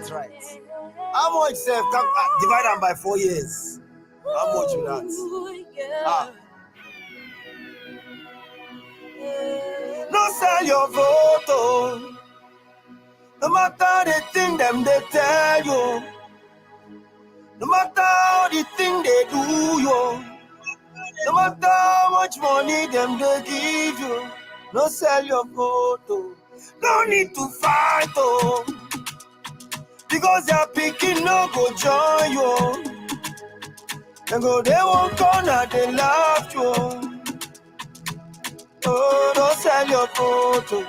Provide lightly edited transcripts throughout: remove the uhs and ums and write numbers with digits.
That's right. How much self can divide them by 4 years? How much is that? No sell your vote. No matter the thing them they tell you. No matter how the thing they do you. No matter how much money them they give you. No sell your vote. No need to fight because your picking no go join you. They won't corner, they laugh you. Oh, don't sell your photo.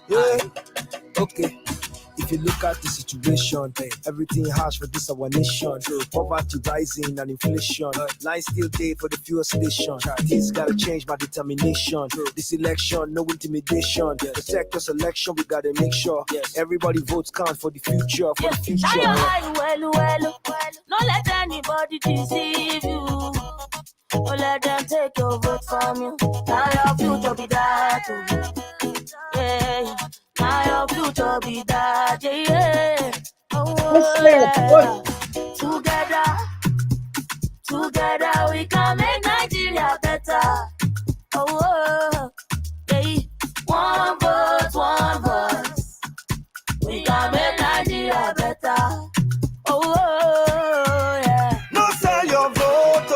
Yeah. Okay. If you look at the situation, everything harsh for this our nation. Poverty rising and inflation. Line still day for the fuel station. Things gotta change by determination. This election, no intimidation. Protect us election, we gotta make sure everybody votes count for the future. For the future. Well. Don't let anybody deceive you. Don't let them take your vote from you. Now your future be that. Yeah. Now your future be that. Yeah. Oh, Together we can make Nigeria better. Oh, yeah. One voice. We can make Nigeria better. Oh, yeah. No sell your vote.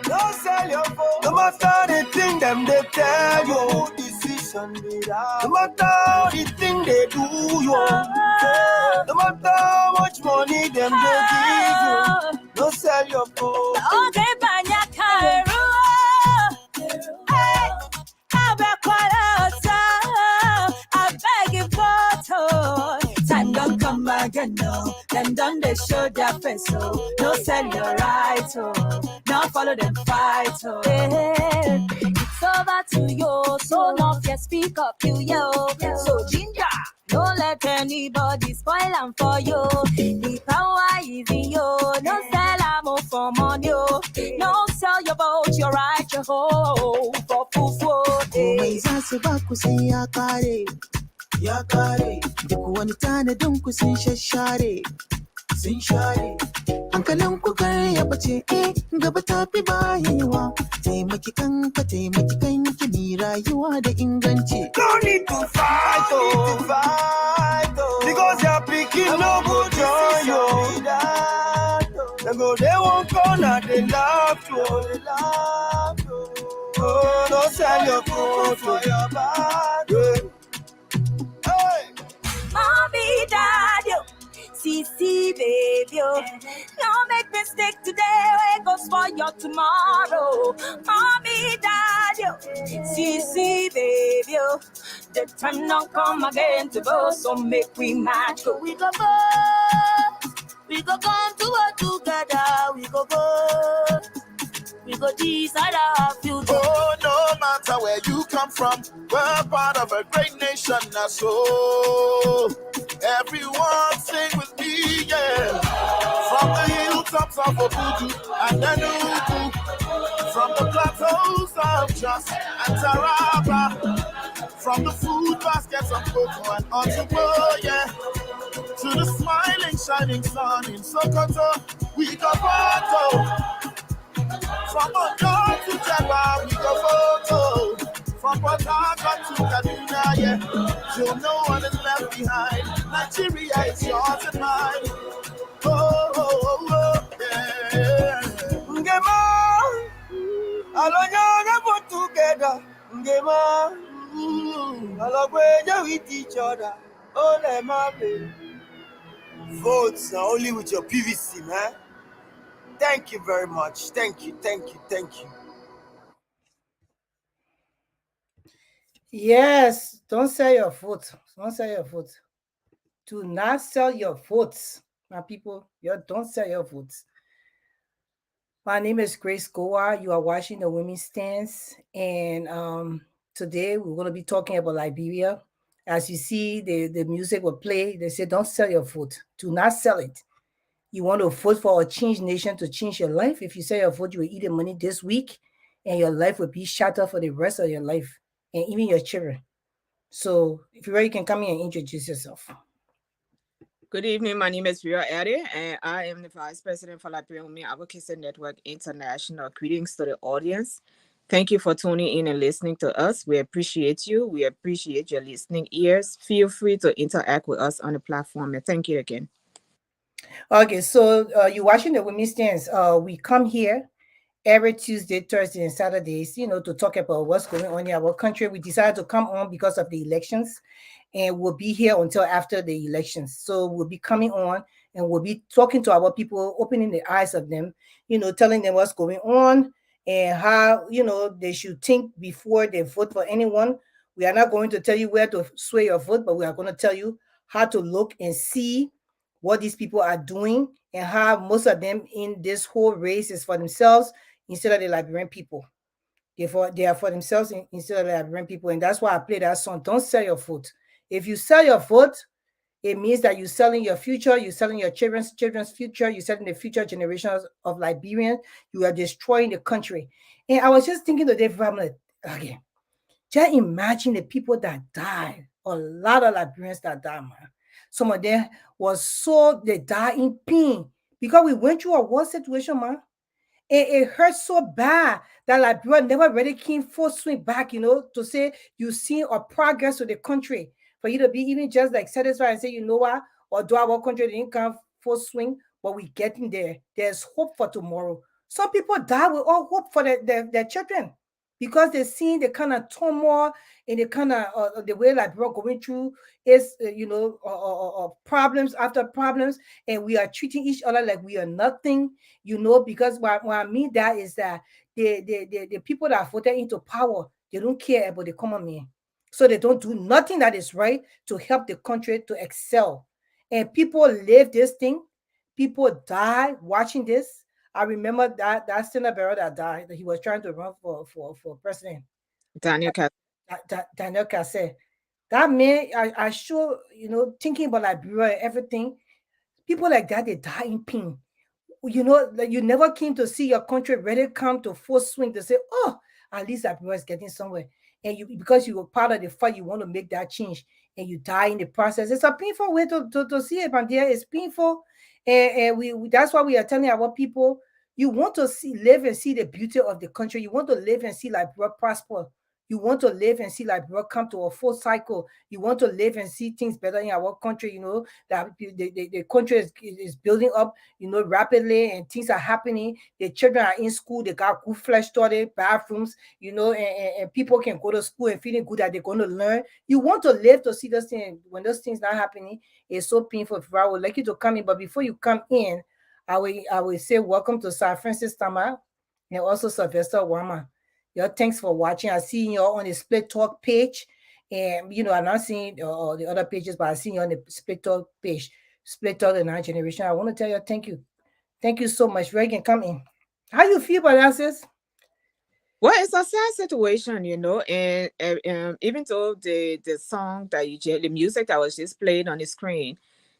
No sell your vote. No matter the thing them they tell you. Decision made out. No matter how the thing they do you. No matter how much money them they give you. No sell your vote. Okay, Banya Kairu. Hey, I beg you, photo. Time don't come again, no. Them done they show their face, so no sell your right, oh. Now follow them fight, oh. Hey, it's over to you, so not yet speak up, yo. So ginger, don't let anybody spoil them for you. The power is in you, no sell ammo for money, oh. No sell your vote, your right, your hoe, for fufu. Ya kare duk wani tanadin ku sun shashare hankalin ku kar ya bace gaba tafi bayewa taimaki kanka taimaki kanki ni rayuwa da inganci. No need to fight because your picking no go join you. They won't corner, they laugh you. Oh, don't sell your vote for your bad. Mommy, daddy, CC, baby, don't make mistake today, we go spoil your tomorrow. Mommy, daddy, CC, baby, the time don't come again to go, so make we match. Go, we go come to work together, we go decide our future. Oh, no matter where you come from, we're part of a great nation, that's so. Everyone sing with me, yeah. From the hilltops of Obudu and Enugu, from the plateaus of Jos and Taraba, from the food baskets of Cocoa and Otubo, yeah, to the smiling, shining sun in Sokoto, we go photo. From Ondo to Jaba, we go photo. From Port Harcourt to Kaduna, yeah, till no one is left behind. Nigeria is yours and mine. Oh, yeah. Ngema, alonyanga put together. Ngema, alogweja with each other. Oh, let my baby. Votes are only with your PVC, man. Thank you very much. Thank you. Yes, don't sell your vote. Don't sell your vote. Do not sell your votes, my people. Don't sell your votes. My name is Grace Goa. You are watching the Women's Stance, and today we're going to be talking about Liberia. As you see, the music will play. They say, don't sell your vote. Do not sell it. You want to vote for a changed nation to change your life. If you sell your vote, you will eat the money this week, and your life will be shattered for the rest of your life, and even your children. So if you're ready, you can come in and introduce yourself. Good evening. My name is Vera Eddy, and I am the Vice President for Liberian Women Advocacy Network International. Greetings to the audience. Thank you for tuning in and listening to us. We appreciate you. We appreciate your listening ears. Feel free to interact with us on the platform, and thank you again. Okay, so you're watching the Women's Stands. We come here every Tuesday, Thursday, and Saturdays, to talk about what's going on in our country. We decided to come on because of the elections, and we'll be here until after the elections. So we'll be coming on and we'll be talking to our people, opening the eyes of them, telling them what's going on and how, they should think before they vote for anyone. We are not going to tell you where to sway your vote, but we are going to tell you how to look and see what these people are doing and how most of them in this whole race is for themselves instead of the Liberian people. They are for themselves instead of the Liberian people. And that's why I play that song. Don't sell your vote. If you sell your vote, it means that you're selling your future, you're selling your children's future, you're selling the future generations of Liberians. You are destroying the country. And I was just thinking today, family, again, just imagine the people that died. A lot of Liberians that died, man. Some of them they died in pain because we went through a war situation, man. It hurt so bad that Liberia never really came full swing back, to say you see a progress to the country. For you to be even just like satisfied and say, you know what, although our country didn't come full swing, but we're getting there. There's hope for tomorrow. Some people die with all hope for their children because they're seeing the kind of turmoil and the kind of the way Liberia going through is, problems after problems, and we are treating each other like we are nothing, because what I mean that is that the people that voted into power, they don't care about the common man. So they don't do nothing that is right to help the country to excel. And people live this thing. People die watching this. I remember that Senator Barrow that died, that he was trying to run for president. Daniel Cass. Daniel Cassé. That man, I sure, thinking about Liberia and everything, people like that, they die in pain. You never came to see your country ready to come to full swing to say, oh, at least Liberia is getting somewhere. And because you were part of the fight, you want to make that change, and you die in the process. It's a painful way to see it, Bandia. It's painful. And we that's why we are telling our people, you want to live and see the beauty of the country. You want to live and see Liberia prosper. You want to live and see Liberia come to a full cycle. You want to live and see things better in our country, that the country is building up, rapidly, and things are happening. The children are in school. They got good flesh toilet, bathrooms, and people can go to school and feeling good that they're going to learn. You want to live to see those things. When those things not happening, it's so painful. If I would like you to come in, but before you come in, I will say welcome to Sir Francis Tama and also Sylvester Wama. Thanks for watching. I see you on the Split Talk page, and I'm not seeing the other pages, but I see you on the Split Talk page, Split Talk the 9th Generation. I want to tell you thank you so much. Reagan, come in. How you feel about that, sis? Well, it's a sad situation, and even though the song that the music that was just played on the screen,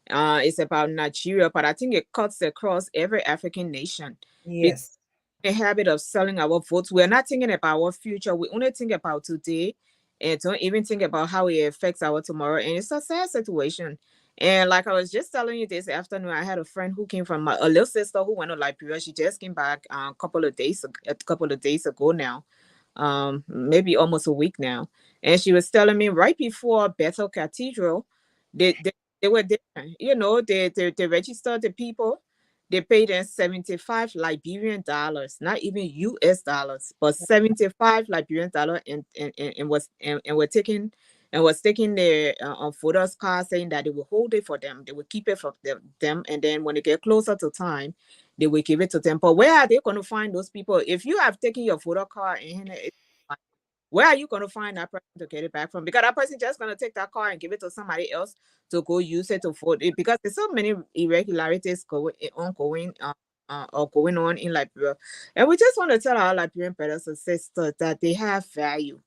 is about Nigeria, but I think it cuts across every African nation. Yes. The habit of selling our votes. We're not thinking about our future. We only think about today and don't even think about how it affects our tomorrow. And it's a sad situation. And like I was just telling you this afternoon, I had a friend who came from a little sister who went to Liberia. She just came back a couple of days ago now, maybe almost a week now. And she was telling me right before Bethel Cathedral, they were there. They registered the people. They paid them 75 Liberian dollars, not even US dollars, but 75 Liberian dollars, and was taking their voters card, saying that they will hold it for them, they will keep it for them, and then when they get closer to time, they will give it to them. But where are they going to find those people? If you have taken your voter card and where are you going to find that person to get it back from? Because that person just going to take that car and give it to somebody else to go use it to vote it, because there's so many irregularities going on in Liberia. And we just want to tell our Liberian brothers and sisters that they have value,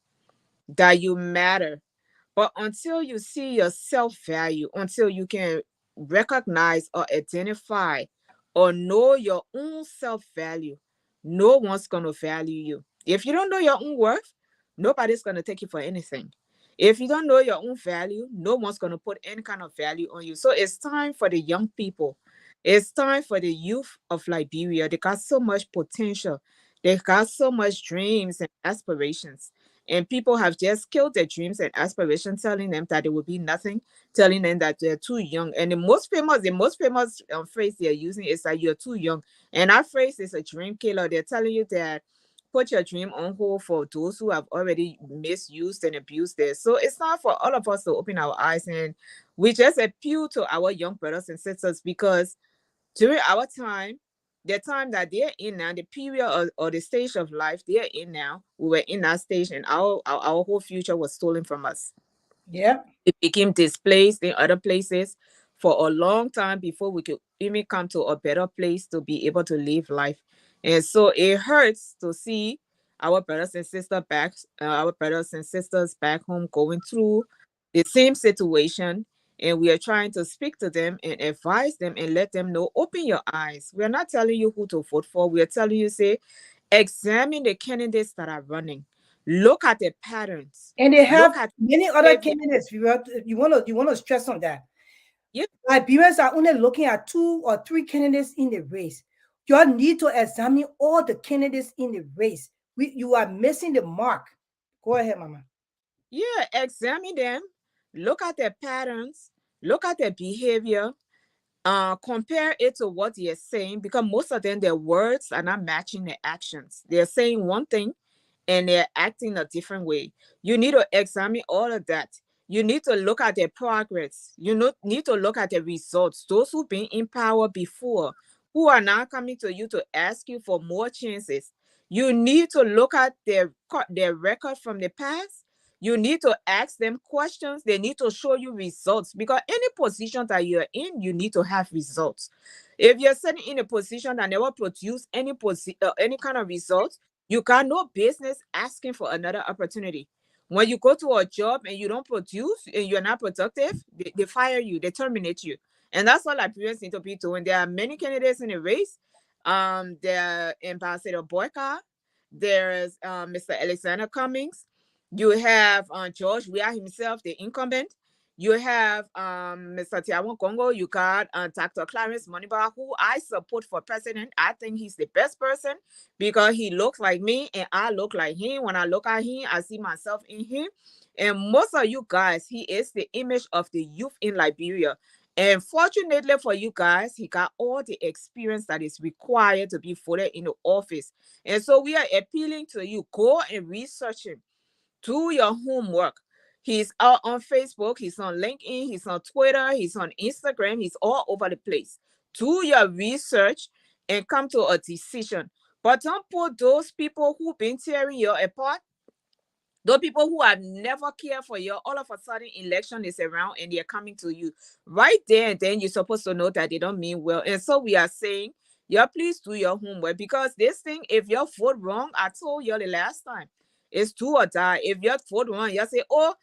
that you matter. But until you see your self-value, until you can recognize or identify or know your own self-value, no one's going to value you. If you don't know your own worth, nobody's going to take you for anything. If you don't know your own value, no one's going to put any kind of value on you. So it's time for the young people. It's time for the youth of Liberia. They got so much potential. They got so much dreams and aspirations. And people have just killed their dreams and aspirations, telling them that they will be nothing, telling them that they're too young. And the most famous phrase they're using is that you're too young. And that phrase is a dream killer. They're telling you that put your dream on hold for those who have already misused and abused it. So it's time for all of us to open our eyes, and we just appeal to our young brothers and sisters, because during our time, the time that they're in now, the period or the stage of life they're in now, we were in that stage, and our whole future was stolen from us. Yeah. It became displaced in other places for a long time before we could even come to a better place to be able to live life. And so it hurts to see our brothers and sisters back home going through the same situation. And we are trying to speak to them and advise them and let them know, open your eyes. We are not telling you who to vote for. We are telling you, say, examine the candidates that are running. Look at the patterns. And they have Look at many other behavior. candidates. You want to stress on that. Yeah. Liberians are only looking at 2 or 3 candidates in the race. You all need to examine all the candidates in the race. You are missing the mark. Go ahead, Mama. Yeah, examine them, look at their patterns, look at their behavior, compare it to what they're saying, because most of them, their words are not matching their actions. They're saying one thing and they're acting a different way. You need to examine all of that. You need to look at their progress. Need to look at the results. Those who've been in power before, who are now coming to you to ask you for more chances. You need to look at their record from the past. You need to ask them questions. They need to show you results, because any position that you're in, you need to have results. If you're sitting in a position that never produce any kind of results, you got no business asking for another opportunity. When you go to a job and you don't produce and you're not productive, they fire you, they terminate you. And that's what Liberians need to be doing. There are many candidates in the race. There Ambassador Boyka, there's Mr. Alexander Cummings, you have George Weah himself, the incumbent. You have Mr. Tiawan Congo. You got Dr. Clarence Moniba, who I support for president. I think he's the best person because he looks like me and I look like him. When I look at him, I see myself in him. And most of you guys, he is the image of the youth in Liberia. And fortunately for you guys, he got all the experience that is required to be voted in the office. And so we are appealing to you, go and research him. Do your homework. He's out on Facebook, he's on LinkedIn, he's on Twitter, he's on Instagram, he's all over the place. Do your research and come to a decision. But don't put those people who've been tearing you apart, those people who have never cared for you, all of a sudden election is around and they're coming to you. Right there and then you're supposed to know that they don't mean well. And so we are saying, yeah, please do your homework, because this thing, if you vote wrong, I told you the last time, it's do or die. If you vote wrong, you say, oh,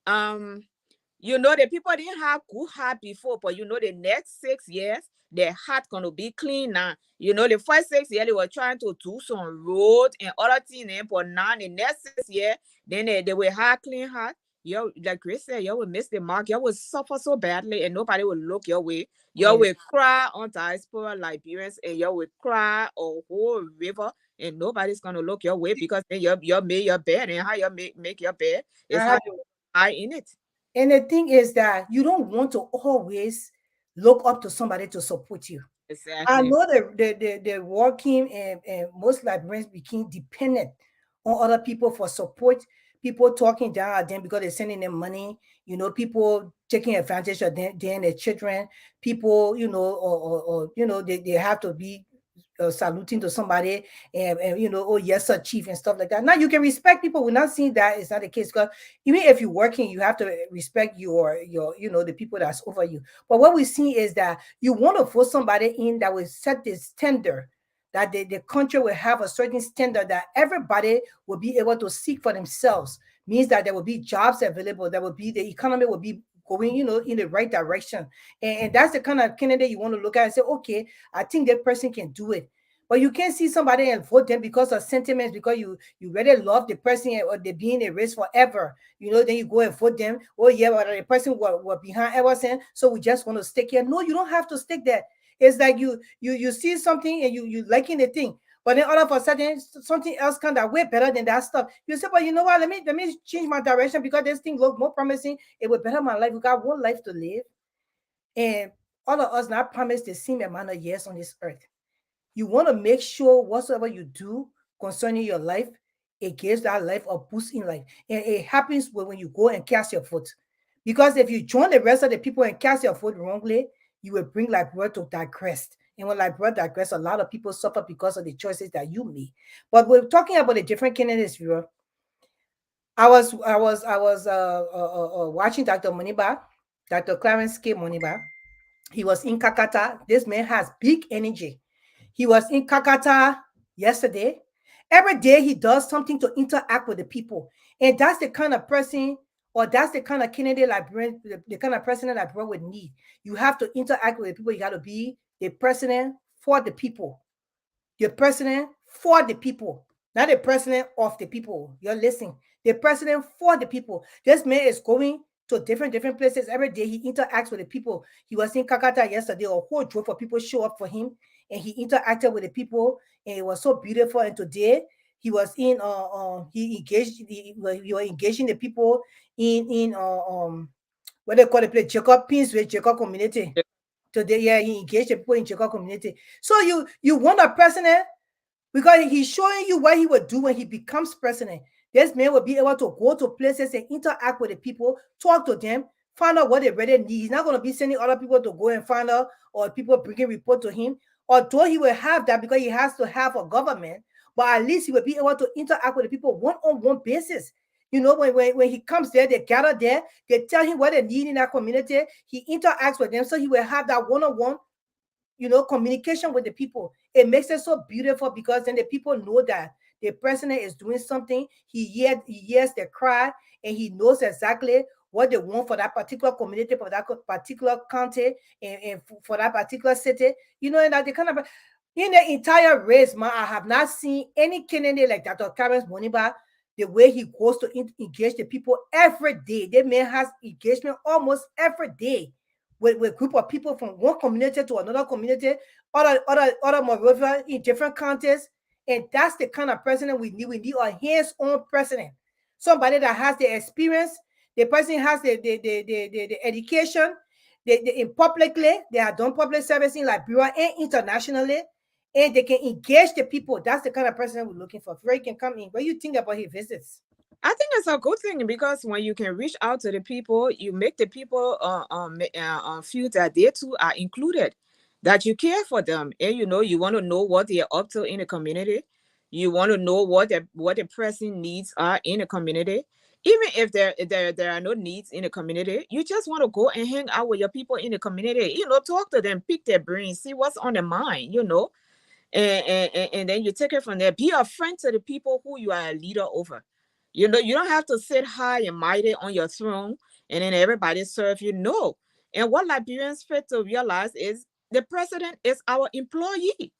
the people didn't have good heart before, but the next 6 years, their heart gonna be clean now. The first 6 years they were trying to do some road and other things, but now the next 6 years, then they will have clean heart. You, like Grace said, you will miss the mark. You will suffer so badly, and nobody will look your way. You will cry on diaspora Liberians, and you will cry a whole river, and nobody's gonna look your way, because then you made your bed, and how you make your bed is how you lie in it. And the thing is that you don't want to always look up to somebody to support you. Exactly. I know the working and most Liberians became dependent on other people for support. People talking down at them because they're sending them money. People taking advantage of them, their children. People, or they have to be saluting to somebody and oh yes sir chief and stuff like that. Now you can respect people. We're not seeing that it's not the case, because even if you're working, you have to respect your the people that's over you. But what we see is that you want to put somebody in that will set this standard, that the country will have a certain standard that everybody will be able to seek for themselves. Means that there will be jobs available, there will be, the economy will be going in the right direction. And that's the kind of candidate you want to look at and say, okay, I think that person can do it. But you can't see somebody and vote them because of sentiments, because you really love the person or they be in a race forever. Then you go and vote them. Oh yeah, but the person were behind Everson, so we just want to stick here. No, you don't have to stick there. It's like you see something and you liking the thing, but then all of a sudden something else comes that way better than that stuff. You say, but you know what? Let me change my direction because this thing looks more promising. It will better my life. We got one life to live, and all of us not promised the same amount of years on this earth. You want to make sure whatsoever you do concerning your life, it gives that life a boost in life. And it happens when you go and cast your vote. Because if you join the rest of the people and cast your vote wrongly, you will bring Liberia to digress. And when Liberia digress, a lot of people suffer because of the choices that you made. But we're talking about the different candidates, viewer. I was watching Dr. Moniba, Dr. Clarence K. Moniba. He was in Kakata. This man has big energy. He was in Kakata yesterday. Every day he does something to interact with the people. And that's the kind of person, or that's the kind of candidate Liberian, the kind of president Liberia would need. You have to interact with the people. You got to be the president for the people. The president for the people, not the president of the people. You're listening. The president for the people. This man is going to different places every day. He interacts with the people. He was in Kakata yesterday. A whole drove of people show up for him, and he interacted with the people, and it was so beautiful. And today he was in he engaged. He was engaging the people in what they call the place, Jacob Pinsway, Jacob community. Today, yeah, he engaged the people in Jacob community. So you want a president because he's showing you what he will do when he becomes president. This man will be able to go to places and interact with the people, talk to them, find out what they really need. He's not going to be sending other people to go and find out, or people bringing report to him. Although he will have that because he has to have a government, but at least he will be able to interact with the people one-on-one basis. When he comes there, they gather there, they tell him what they need in that community. He interacts with them, so he will have that one-on-one, communication with the people. It makes it so beautiful because then the people know that the president is doing something. He hears the cry, and he knows exactly what they want for that particular community, for that particular county, and for that particular city. And that the kind of in the entire race, man, I have not seen any candidate like Dr. Clarence Moniba. The way he goes to engage the people every day. The man has engagement almost every day with a group of people from one community to another community, other Moreover in different counties. And that's the kind of president we need. We need a hands-on president. Somebody that has the experience. The person has the education. In publicly, they have done public service in Liberia and internationally. And they can engage the people. That's the kind of person we're looking for. Where he can come in. What do you think about his visits? I think it's a good thing because when you can reach out to the people, you make the people feel that they too are included, that you care for them, and you want to know what they're up to in the community. You want to know what the pressing needs are in the community. Even if there are no needs in the community, you just want to go and hang out with your people in the community. Talk to them, pick their brains, see what's on their mind. And then you take it from there. Be a friend to the people who you are a leader over. You don't have to sit high and mighty on your throne and then everybody serve you. No. And what Liberians fail to realize is the president is our employee.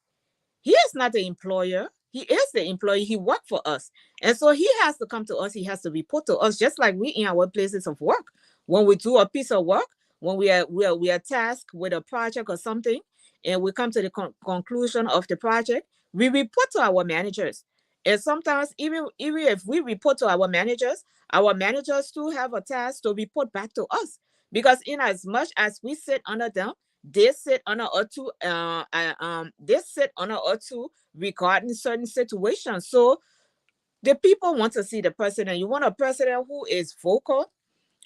He is not the employer. He is the employee. He works for us. And so he has to come to us. He has to report to us, just like we in our places of work. When we do a piece of work, when we are tasked with a project or something, and we come to the conclusion of the project, we report to our managers. And sometimes even if we report to our managers too have a task to report back to us. Because in as much as we sit under them, they sit under us too, regarding certain situations. So the people want to see the president. You want a president who is vocal,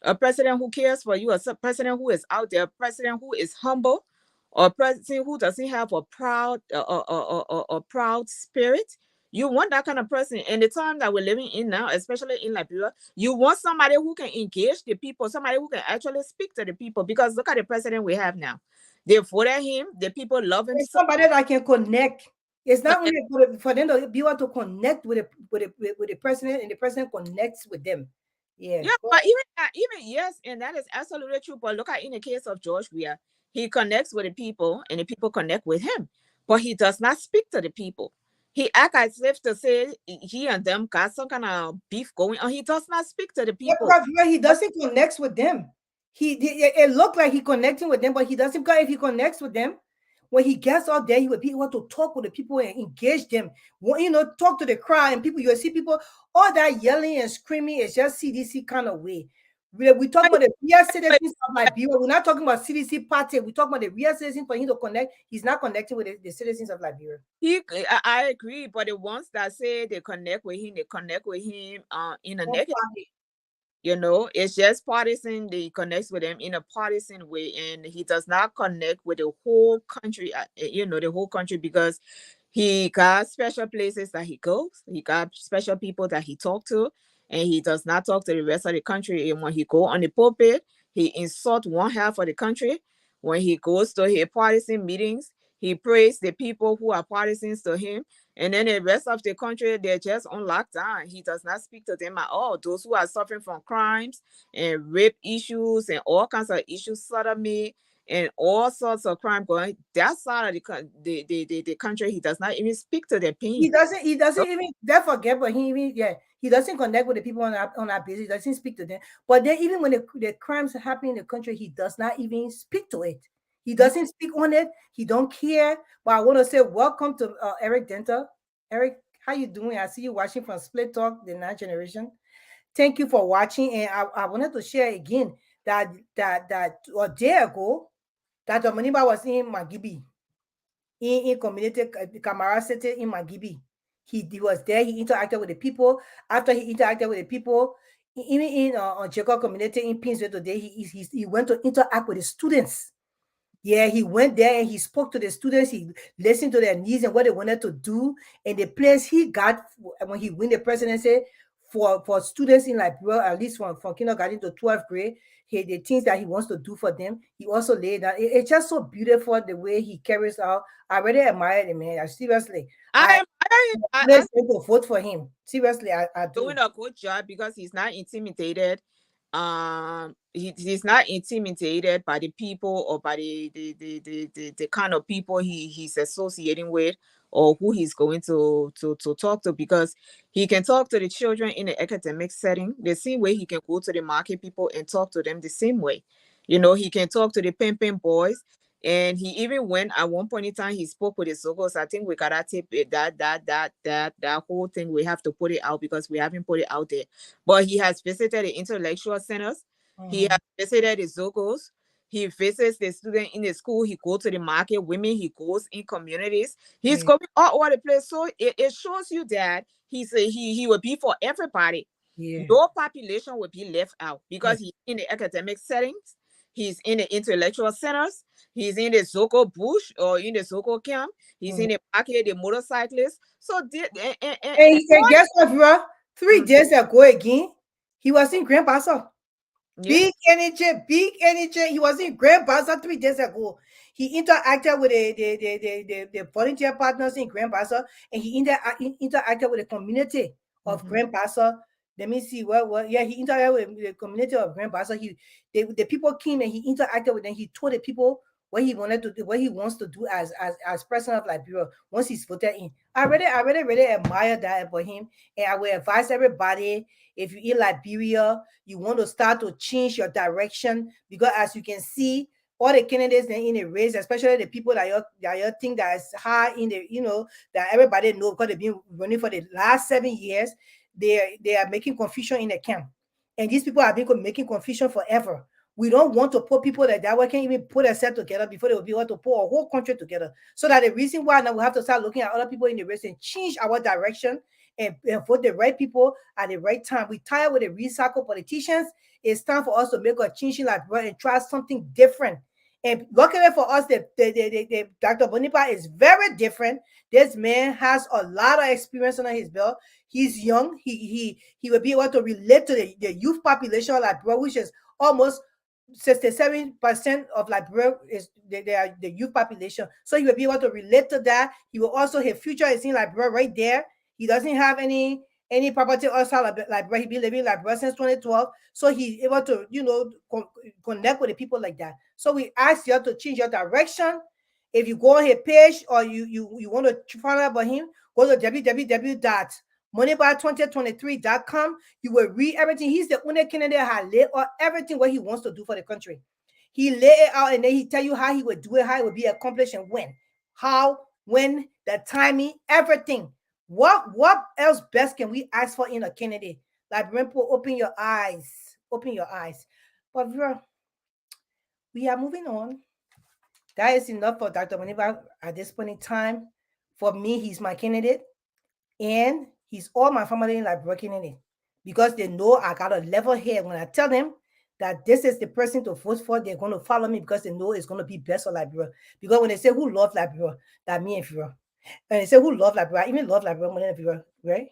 a president who cares for you, a president who is out there, a president who is humble, or a president who doesn't have a proud spirit. You want that kind of person. And the time that we're living in now, especially in Liberia, you want somebody who can engage the people, somebody who can actually speak to the people. Because look at the president we have now. They voted him. The people love him. It's somebody that can connect. It's not only for them to be able to connect with the president, and the president connects with them. Yeah. But even yes, and that is absolutely true. But look at in the case of George Weah, he connects with the people, and the people connect with him. but he does not speak to the people. He act as if to say he and them got some kind of beef going on. He does not speak to the people. Yeah, he doesn't connect with them. It looked like he connecting with them, but he doesn't. Because if he connects with them, when he gets out there, he will be able to talk with the people and engage them. Talk to the crowd and people. You will see people. All that yelling and screaming is just CDC kind of way. We talk about the real citizens of Liberia. We're not talking about CDC party. We talk about the real citizens. For him to connect, he's not connecting with the citizens of Liberia. I agree, but the ones that say they connect with him in a negative. It's just partisan. They connect with him in a partisan way, and he does not connect with the whole country. The whole country, because he got special places that he goes. He got special people that he talk to, and he does not talk to the rest of the country. And when he go on the pulpit, he insult one half of the country. When he goes to his partisan meetings, he praise the people who are partisans to him. And then the rest of the country, they're just on lockdown. He does not speak to them at all. Those who are suffering from crimes and rape issues and all kinds of issues, sodomy, and all sorts of crime going that side of the country, he does not even speak to their pain. He doesn't even, they forget, but he doesn't connect with the people on our basis. He doesn't speak to them. But then even when the crimes happen in the country, he does not even speak to it. He doesn't speak on it. He don't care. But I want to say welcome to Eric Denter. Eric, how you doing? I see you watching from Split Talk, the 9th generation. Thank you for watching. And I wanted to share again that a day ago, Dr. Moniba was in Magibi, in community, Camara City in Magibi. He was there. He interacted with the people. After he interacted with the people, even in Jacob community in Pinsville today, he went to interact with the students. Yeah, he went there and he spoke to the students. He listened to their needs and what they wanted to do. And the place he got when he won the presidency for students in Liberia, at least from kindergarten to 12th grade, the things that he wants to do for them, he also laid down. It's just so beautiful the way he carries out. I really admire him, man. Seriously. I'm going to vote for him. Seriously, I do. Doing a good job because he's not intimidated. He's not intimidated by the people or by the kind of people he's associating with or who he's going to talk to, because he can talk to the children in the academic setting the same way he can go to the market people and talk to them the same way. He can talk to the pimping boys. And he even went at one point in time, he spoke with the Zogos. I think we gotta tape it, that whole thing. We have to put it out because we haven't put it out there. But he has visited the intellectual centers. Mm-hmm. He has visited the Zogos. He visits the student in the school. He goes to the market women. He goes in communities. He's going all over the place. So it shows you that he will be for everybody. Yeah. No population will be left out because he's in the academic settings. He's in the intellectual centers. He's in the Zoco bush or in the Zoco camp. He's in the market, the motorcyclists. So, and guess what, bro? 3 days ago again, he was in Grand Bassa. Big energy. He was in Grand Bassa 3 days ago. He interacted with the volunteer partners in Grand Bassa, and he interacted with the community of Grand Bassa. Let me see he interacted with the community of Grand Bassa. The people came and he interacted with them. He told the people what he wanted to do, what he wants to do as president of Liberia once he's voted in. I really admire that about him, and I will advise everybody, if you're in Liberia, you want to start to change your direction, because as you can see, all the candidates in the race, especially the people that you think that is high in the, that everybody know because they've been running for the last 7 years. They are making confusion in the camp, and these people have been making confusion forever. We don't want to put people that can't even put themselves together before they will be able to put a whole country together. So that the reason why now we have to start looking at other people in the race and change our direction and vote the right people at the right time. We tired with the recycled politicians. It's time for us to make a change in Liberia and try something different. And luckily for us, the Dr. Bonipa is very different. This man has a lot of experience under his belt. He's young. He will be able to relate to the youth population of Liberia, which is almost 67% of Liberia is the youth population. So he will be able to relate to that. He will also, his future is in Liberia right there. He doesn't have any property outside Liberia. He been living in Liberia since 2012. So he's able to, connect with the people like that. So we ask you to change your direction If you go on his page or you want to find out about him, go to www.moneybar2023.com. You will read everything. He's the only candidate that laid out everything what he wants to do for the country. He lay it out and then he tell you how he would do it, how it would be accomplished, and when, how, when, the timing, everything. What else best can we ask for in a candidate? Like Rimpo, open your eyes. Open your eyes. But we are moving on. That is enough for Dr. Moniba at this point in time. For me, he's my candidate. And he's all my family like working in it. Because they know I got a level head. When I tell them that this is the person to vote for, they're going to follow me because they know it's going to be best for Liberia. Because when they say who love Liberia, that me and Fira. And they say who love Liberia, I even love Liberia more than Fira, right?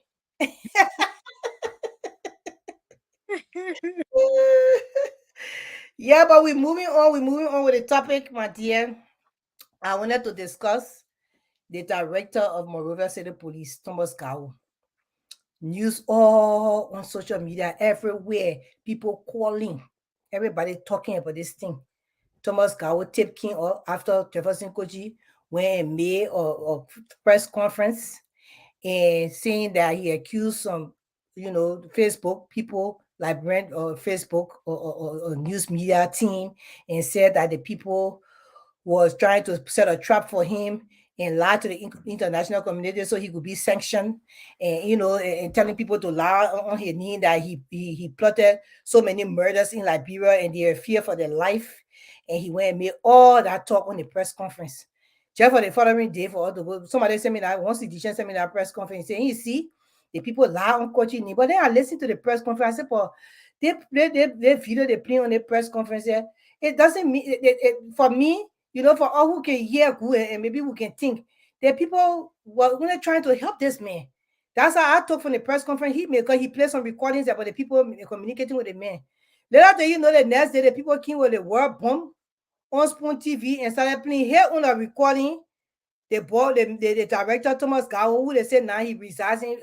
Yeah, but we're moving on. We're moving on with the topic, my dear. I wanted to discuss the director of Monrovia City Police, Thomas Gao. News all on social media, everywhere. People calling, everybody talking about this thing. Thomas Gao taped King after Jefferson Koji went and made a press conference and saying that he accused some, Facebook people like Brent or Facebook or news media team, and said that the people was trying to set a trap for him and lie to the international community so he could be sanctioned, and and telling people to lie on his name that he plotted so many murders in Liberia and they fear for their life, and he went and made all that talk on the press conference. Just for the following day, for all the world, somebody sent me that once the teacher sent me that press conference saying, you see, the people lie on coaching name, but then I listened to the press conference. I said, "But they video they play on the press conference here. It doesn't mean for me." For all who can hear good and maybe who can think, that people were really trying to help this man. That's how I talk from the press conference he made, because he played some recordings about the people communicating with the man. Later, the next day, the people came with the word bomb on Spoon TV and started playing here on a recording. The director, Thomas Gao, who they said now he resides in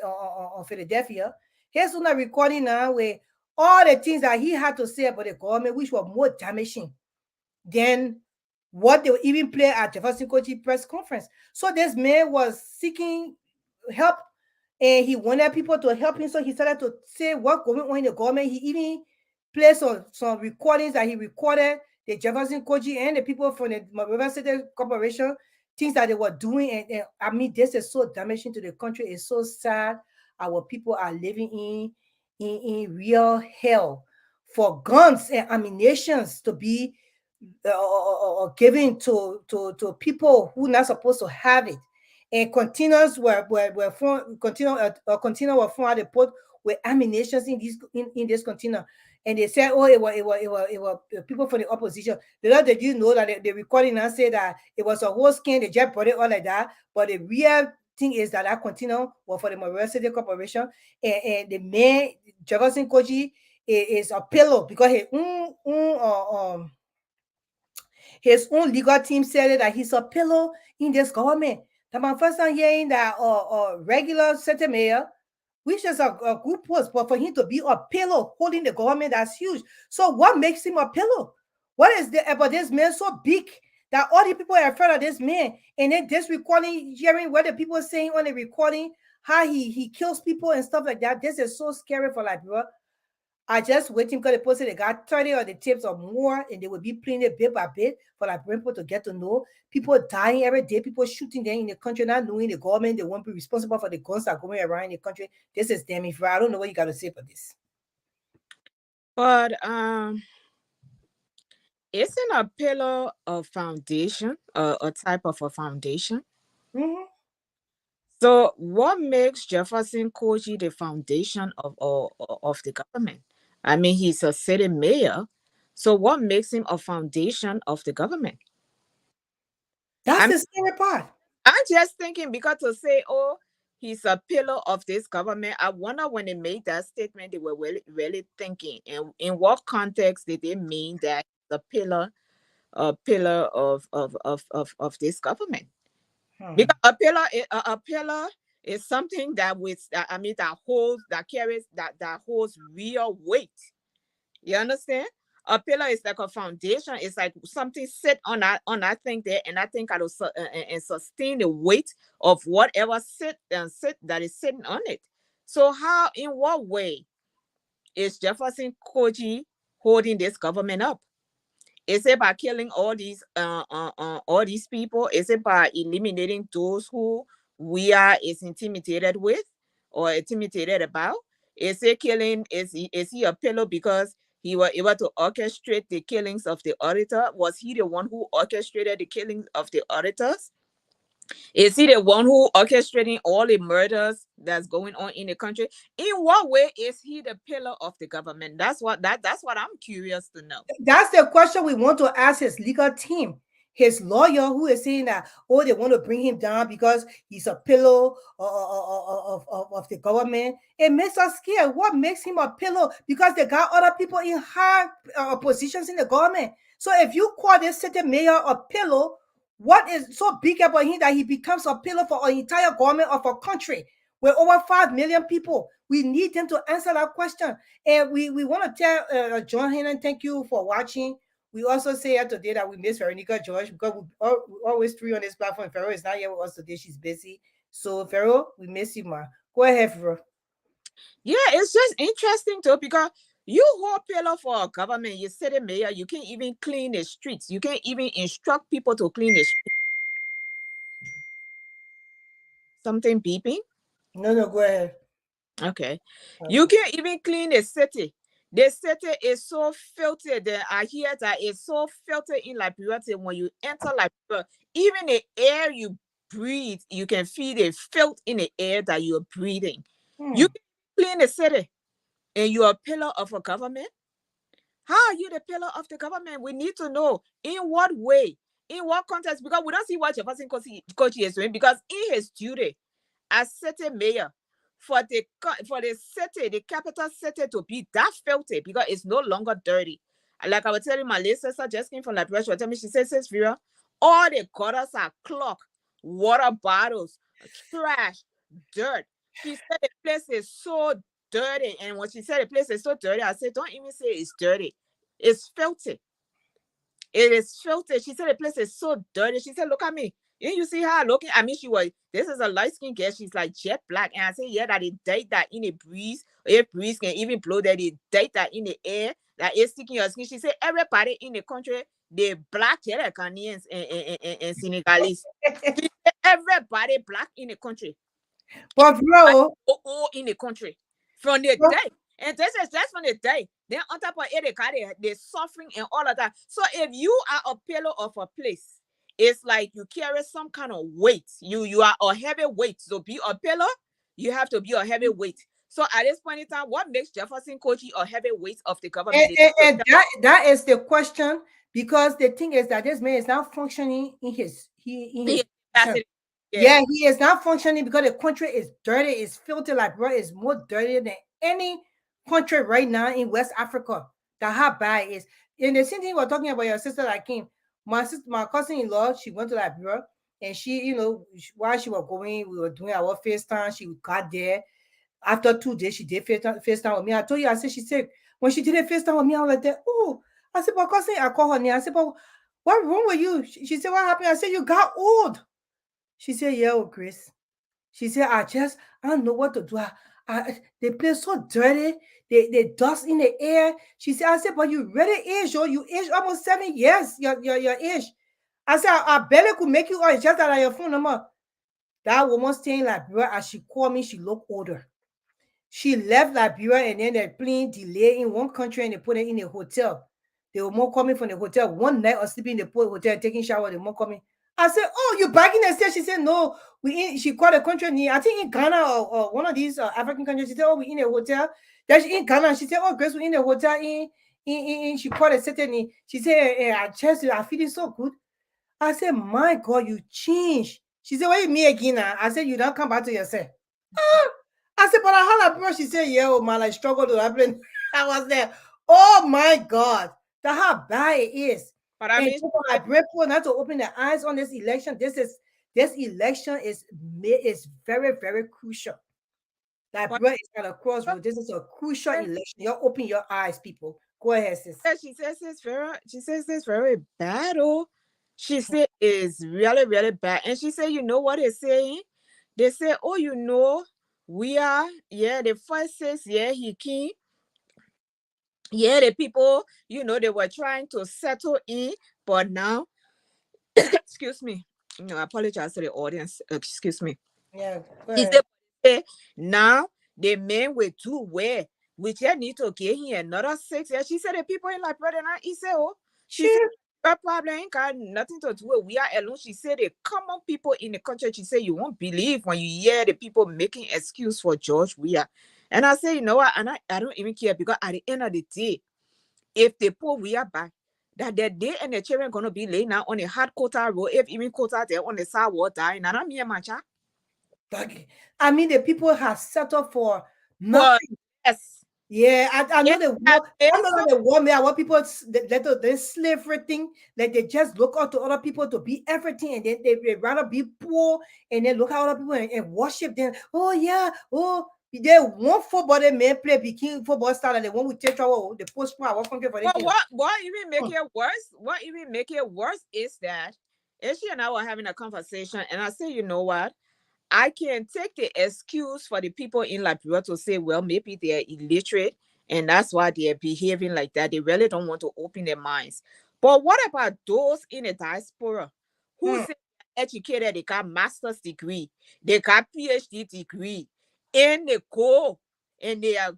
Philadelphia. Here's on a recording now where all the things that he had to say about the government, which were more damaging than what they would even play at Jefferson Koji press conference. So this man was seeking help and he wanted people to help him. So he started to say what's going on in the government. He even played some recordings that he recorded the Jefferson Koji and the people from the Monrovia City Corporation, things that they were doing. And I mean, this is so damaging to the country. It's so sad. Our people are living in real hell for guns and ammunitions to be given to people who not supposed to have it, and containers were found the port with ammunition in this container, and they said, oh, it was people from the opposition. They didn't know that the recording and said that it was a whole scan. They just brought it all like that, but the real thing is that container was for the Monrovia City Corporation, and the man Jefferson Koji is a pillow because his own legal team said that he's a pillow in this government. That's my first time hearing that regular city mayor, which is a good post, but for him to be a pillow holding the government, that's huge. So what makes him a pillow? What is there about this man so big that all the people are afraid of this man? And then this recording, hearing what the people are saying on the recording, how he kills people and stuff like that. This is so scary for Liberia. I just waiting because the person they got 30 or the tips or more, and they will be playing it bit by bit for people to get to know. People dying every day, people shooting them in the country, not knowing the government, they won't be responsible for the guns that are going around in the country. This is damn if I don't know what you got to say for this. But isn't a pillar a foundation, a type of a foundation? Mm-hmm. So what makes Jefferson Koji the foundation of the government? I mean, he's a city mayor. So what makes him a foundation of the government? That's the scary part. I'm just thinking, because to say, oh, he's a pillar of this government, I wonder when they made that statement, they were really thinking, and in what context did they mean that the pillar of this government? Because a pillar is something that holds real weight. You understand? A pillar is like a foundation. It's like something sit on that thing there, and that thing can and sustain the weight of whatever sit that is sitting on it. So how, in what way is Jefferson Koji holding this government up? Is it by killing all these people? Is it by eliminating those who we are is intimidated with or intimidated about? Is it killing? Is he a pillow because he was able to orchestrate the killings of the auditor? Was he the one who orchestrated the killings of the auditors? Is he the one who orchestrating all the murders that's going on in the country? In what way is he the pillar of the government? That's what I'm curious to know. That's the question we want to ask his legal team. His lawyer, who is saying that, oh, they want to bring him down because he's a pillow of the government. It makes us scared. What makes him a pillow? Because they got other people in high positions in the government. So if you call this city mayor a pillow, what is so big about him that he becomes a pillar for an entire government of a country with over 5 million people? We need them to answer that question. And we want to tell John Hannon, thank you for watching. We also say today that we miss Veronica George because we always threw on this platform. Pharaoh is not here with us today. She's busy. So, Pharaoh, we miss you, ma. Go ahead, Pharaoh. Yeah, it's just interesting too, because you hold pillar for a government, you city mayor, you can't even clean the streets. You can't even instruct people to clean the streets. Something beeping? No, go ahead. Okay. You can't even clean the city. The city is so filthy. I hear that it's so filthy in Liberia. When you enter Liberia, even the air you breathe, you can feel the filth in the air that you're breathing. You can clean the city, and you're a pillar of a government. How are you the pillar of the government? We need to know in what way, in what context, because we don't see what Jefferson Koji is doing, because in his duty as city mayor, for the city, the capital city, to be that filthy, because it's no longer dirty. Like I was telling my late sister just came from Liberia, she was telling me, she says, Vera, all the gutters are clogged, water bottles, trash, dirt. She said the place is so dirty. And when she said the place is so dirty, I said, don't even say it's dirty. It's filthy. It is filthy. She said the place is so dirty. She said, look at me. And you see her looking at me, this is a light-skinned girl. She's like jet black. And I said, yeah, that it date that in the breeze. If breeze can even blow that, it date that in the air, that is sticking your skin. She said, everybody in the country, the black Ghanaians and Senegalese. Everybody black in the country. But bro, all in the country from the day. And this is just from the day. Then on top of it, they're suffering and all of that. So if you are a pillar of a place, it's like you carry some kind of weight. You are a heavy weight. So be a pillar, you have to be a heavy weight. So at this point in time, what makes Jefferson Koji a heavy weight of the government? And that is the question, because the thing is that this man is not functioning in his capacity. Yeah, he is not functioning because the country is dirty, it's filthy. Like, bro, it's more dirty than any country right now in West Africa. That how bad it is. And the same thing we're talking about your sister that came. My cousin-in-law, she went to Liberia, and she, while she was going, we were doing our FaceTime. She got there. After 2 days, she did FaceTime with me. I told you, she said, when she did a FaceTime with me, I was like, oh, I said, but cousin, I called her name. I said, but what wrong with you? She said, what happened? I said, you got old. She said, yeah, Grace. She said, I don't know what to do. The place so dirty. The dust in the air. She said, I said, but you really age, you age almost 7 years, your age. I said, I barely could make you all just out of your phone number. That woman staying like, bro, as she called me, she looked older. She left Liberia, and then the plane delayed in one country, and they put it in a hotel. They were more coming from the hotel one night, or sleeping in the hotel, taking shower. They were more coming. I said, oh, you back in the States? She said, no. She called a country near, I think in Ghana or one of these African countries. She said, oh, we in a hotel. Then she in Ghana. She said, oh, Grace, we in a hotel in she called a certain. She said, I feel so good. I said, my God, you changed. She said, what you mean again now? I said, you don't come back to yourself. I said, but I had a bro. She said, yeah, oh man, I struggled to happen. I was there. Oh my God. That's how bad it is. But I mean, I pray for not to open their eyes on this election. This election is very, very crucial. That bro is at a crossroad. This is a crucial election. You open your eyes, people. Go ahead, sis. She says it's very bad. Oh, she said it's really, really bad. And she said, you know what they're saying? They say, oh, you know, we are, the first says, he can. Yeah, the people, you know, they were trying to settle in, but now, excuse me. No, I apologize to the audience. Excuse me. Yeah, go He ahead. said, now the men will do well. We just need to get him another 6 years. She said the people in Liberia now, he said, oh, she said, her problem ain't got nothing to do with we are alone. She said the common people in the country, she said, you won't believe when you hear the people making excuse for George Weah. And I say, you know what? And I don't even care, because at the end of the day, if they pull Weah back, that their day and the children going to be laying out on a hard quota road, if even quota there on the sidewalk dying. And I'm here, my child. I mean, the people have settled for nothing. Yes. Yeah, I know the war. I know the war, man. What people the slavery thing, like they just look out to other people to be everything, and then they rather be poor and then look at other people and worship them. Oh yeah, oh they want football. They may play bikini football style, and they want to take trouble. The post for what even make it worse? What even make it worse is that she and I were having a conversation, and I said, you know what? I can take the excuse for the people in Liberia to say, well, maybe they're illiterate and that's why they're behaving like that. They really don't want to open their minds. But what about those in the diaspora who say they're educated, they got master's degree, they got PhD degree, and they go and they are,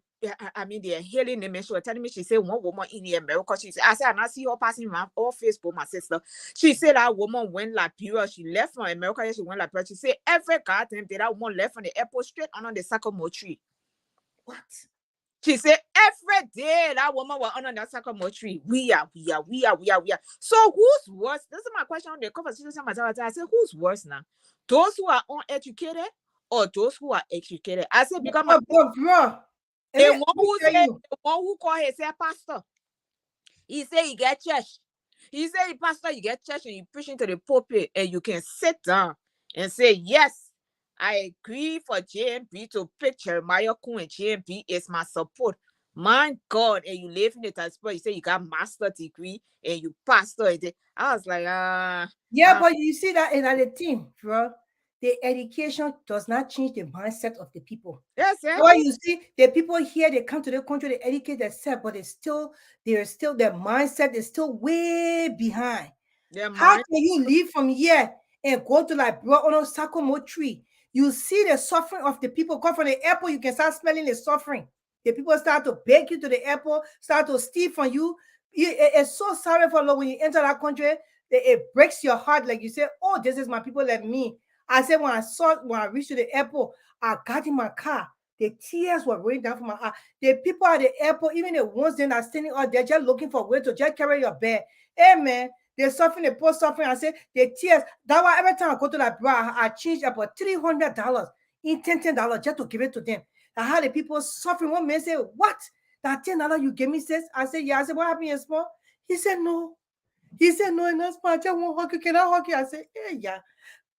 I mean, they're hailing them. She was telling me, she said, one woman in America, she said, I said, and I see her passing around all Facebook, my sister. She said that woman went Liberia. She left from America. She went Liberia. She said, every goddamn day that woman left from the airport straight under the sycamore tree. What? She said, every day that woman was under that sycamore tree. We are. So who's worse? This is my question on the conversation. I said, who's worse now? Those who are uneducated or those who are educated? I said, because bro. The one who called himself pastor. He said he get church. He said, pastor, you get church and you preach into the pulpit and you can sit down and say, yes, I agree for JMB to pick Jeremiah Kuhn, and JMB is my support. My God, and you live in the diaspora, you say you got master degree and you pastor. I was like, but you see that in the team, bro. The education does not change the mindset of the people. Yes, Well, you see, the people here, they come to the country, they educate themselves, but their mindset is still way behind. How can you leave from here and go to like bro on a sycamore tree? You see the suffering of the people. Come from the airport, you can start smelling the suffering. The people start to beg you to the airport, start to steal from you. It's so sorry for when you enter that country, it breaks your heart. Like you say, oh, this is my people like me. I said when I reached to the airport, I got in my car. The tears were rolling down from my eye. The people at the airport, even the ones that are standing out there just looking for a way to just carry your bag. Hey man, they're suffering, the poor suffering. I said the tears. That's why every time I go to that bar, I change about $300 in $10 just to give it to them. I had the people suffering. One man said, "What? That $10 you gave me?" Says, I said, "Yeah." I said, "What happened in small?" He said, "No." He said, "No, in small. I just want hug you. Can I hug you?" I said, "Hey, yeah."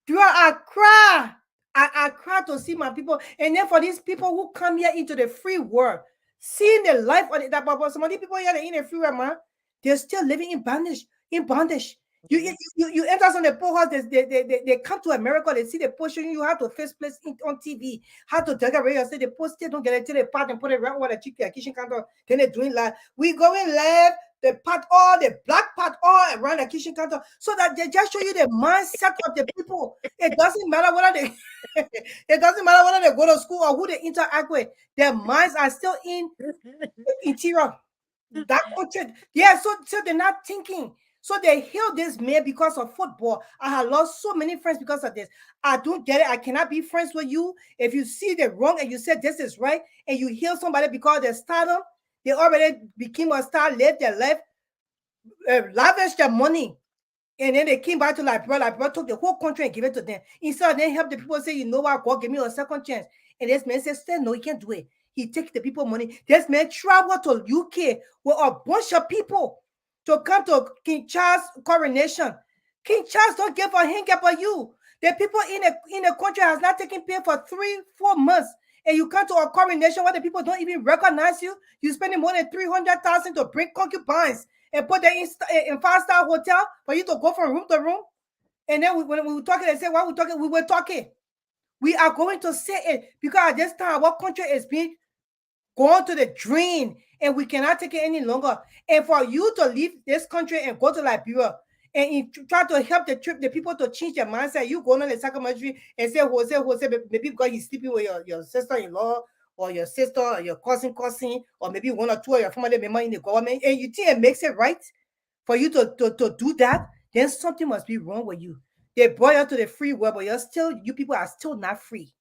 Girl, I cry. I cry to see my people. And then for these people who come here into the free world, seeing the life of that, but some of these people here in the free world, man, they're still living in bondage. You enter on the poor house, they come to America, they see the pushing you how to first place on TV, how to decorate yourself. The post don't get it to the pot and put it right where the kitchen counter. Then they're doing like we going live. The pot all the black pot all around the kitchen counter, so that they just show you the mindset of the people. It doesn't matter whether they go to school or who they interact with. Their minds are still in the interior. That country, yeah. So they're not thinking. So they heal this man because of football. I have lost so many friends because of this. I don't get it. I cannot be friends with you if you see the wrong and you say this is right, and you heal somebody because they stardom. They already became a star, lived their life, lavished their money, and then they came back to Liberia took the whole country and gave it to them. Instead, they help the people say, you know what, God give me a second chance. And this man says, no, he can't do it. He takes the people money. This man traveled to UK with a bunch of people to come to King Charles' coronation. King Charles don't give a hang about you. The people in the country has not taken pay for 3-4 months. and you come to a coronation where the people don't even recognize you. You spending more than 300,000 to bring concubines and put them in 5-star hotel for you to go from room to room. And then when we were talking, they said, "Why we talking?" We were talking. We are going to say it because at this time, our country is being gone to the drain, and we cannot take it any longer. And for you to leave this country and go to Liberia and try to help the people to change their mindset, you go on the secondary and say, Jose, maybe because he's sleeping with your sister-in-law or your sister or your cousin, or maybe one or two of your family members in the government, and you think it makes it right for you to do that, then something must be wrong with you. They brought you to the free world, but you people are still not free.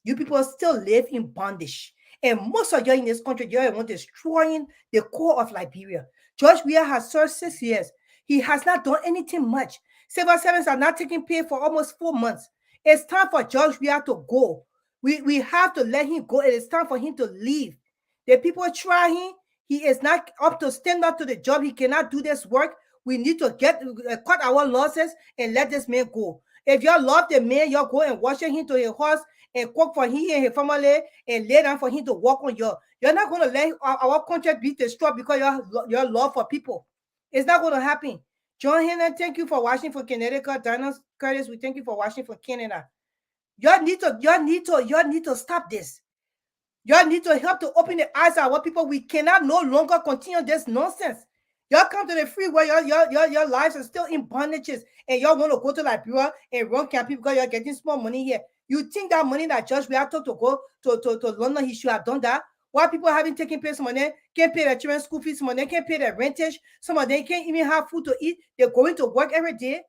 You people still live in bondage. And most of you in this country, you are destroying the core of Liberia. George Weah has served 6 years. He has not done anything much. Civil servants are not taking pay for almost 4 months. It's time for George Weah to go. We have to let him go. It is time for him to leave. The people try him. He is not up to stand up to the job. He cannot do this work. We need to cut our losses and let this man go. If you love the man, you go and worship him to his house and cook for him and his family and lay down for him to walk on you. You're not going to let our country be destroyed because your love for people. It's not going to happen. John Henry, thank you for watching for Connecticut. Dana Curtis, we thank you for watching for Canada. You need to stop this. You need to help to open the eyes of our people. We cannot no longer continue this nonsense. Y'all come to the free world, your lives are still in bondages, and y'all want to go to Liberia and run campaign because you're getting small money here. You think that money that Judge Weah took to go to London, he should have done that? Why people haven't taken pay, some of them can't pay their children's school fees, some of them can't pay their rentage, some of them can't even have food to eat. They're going to work every day.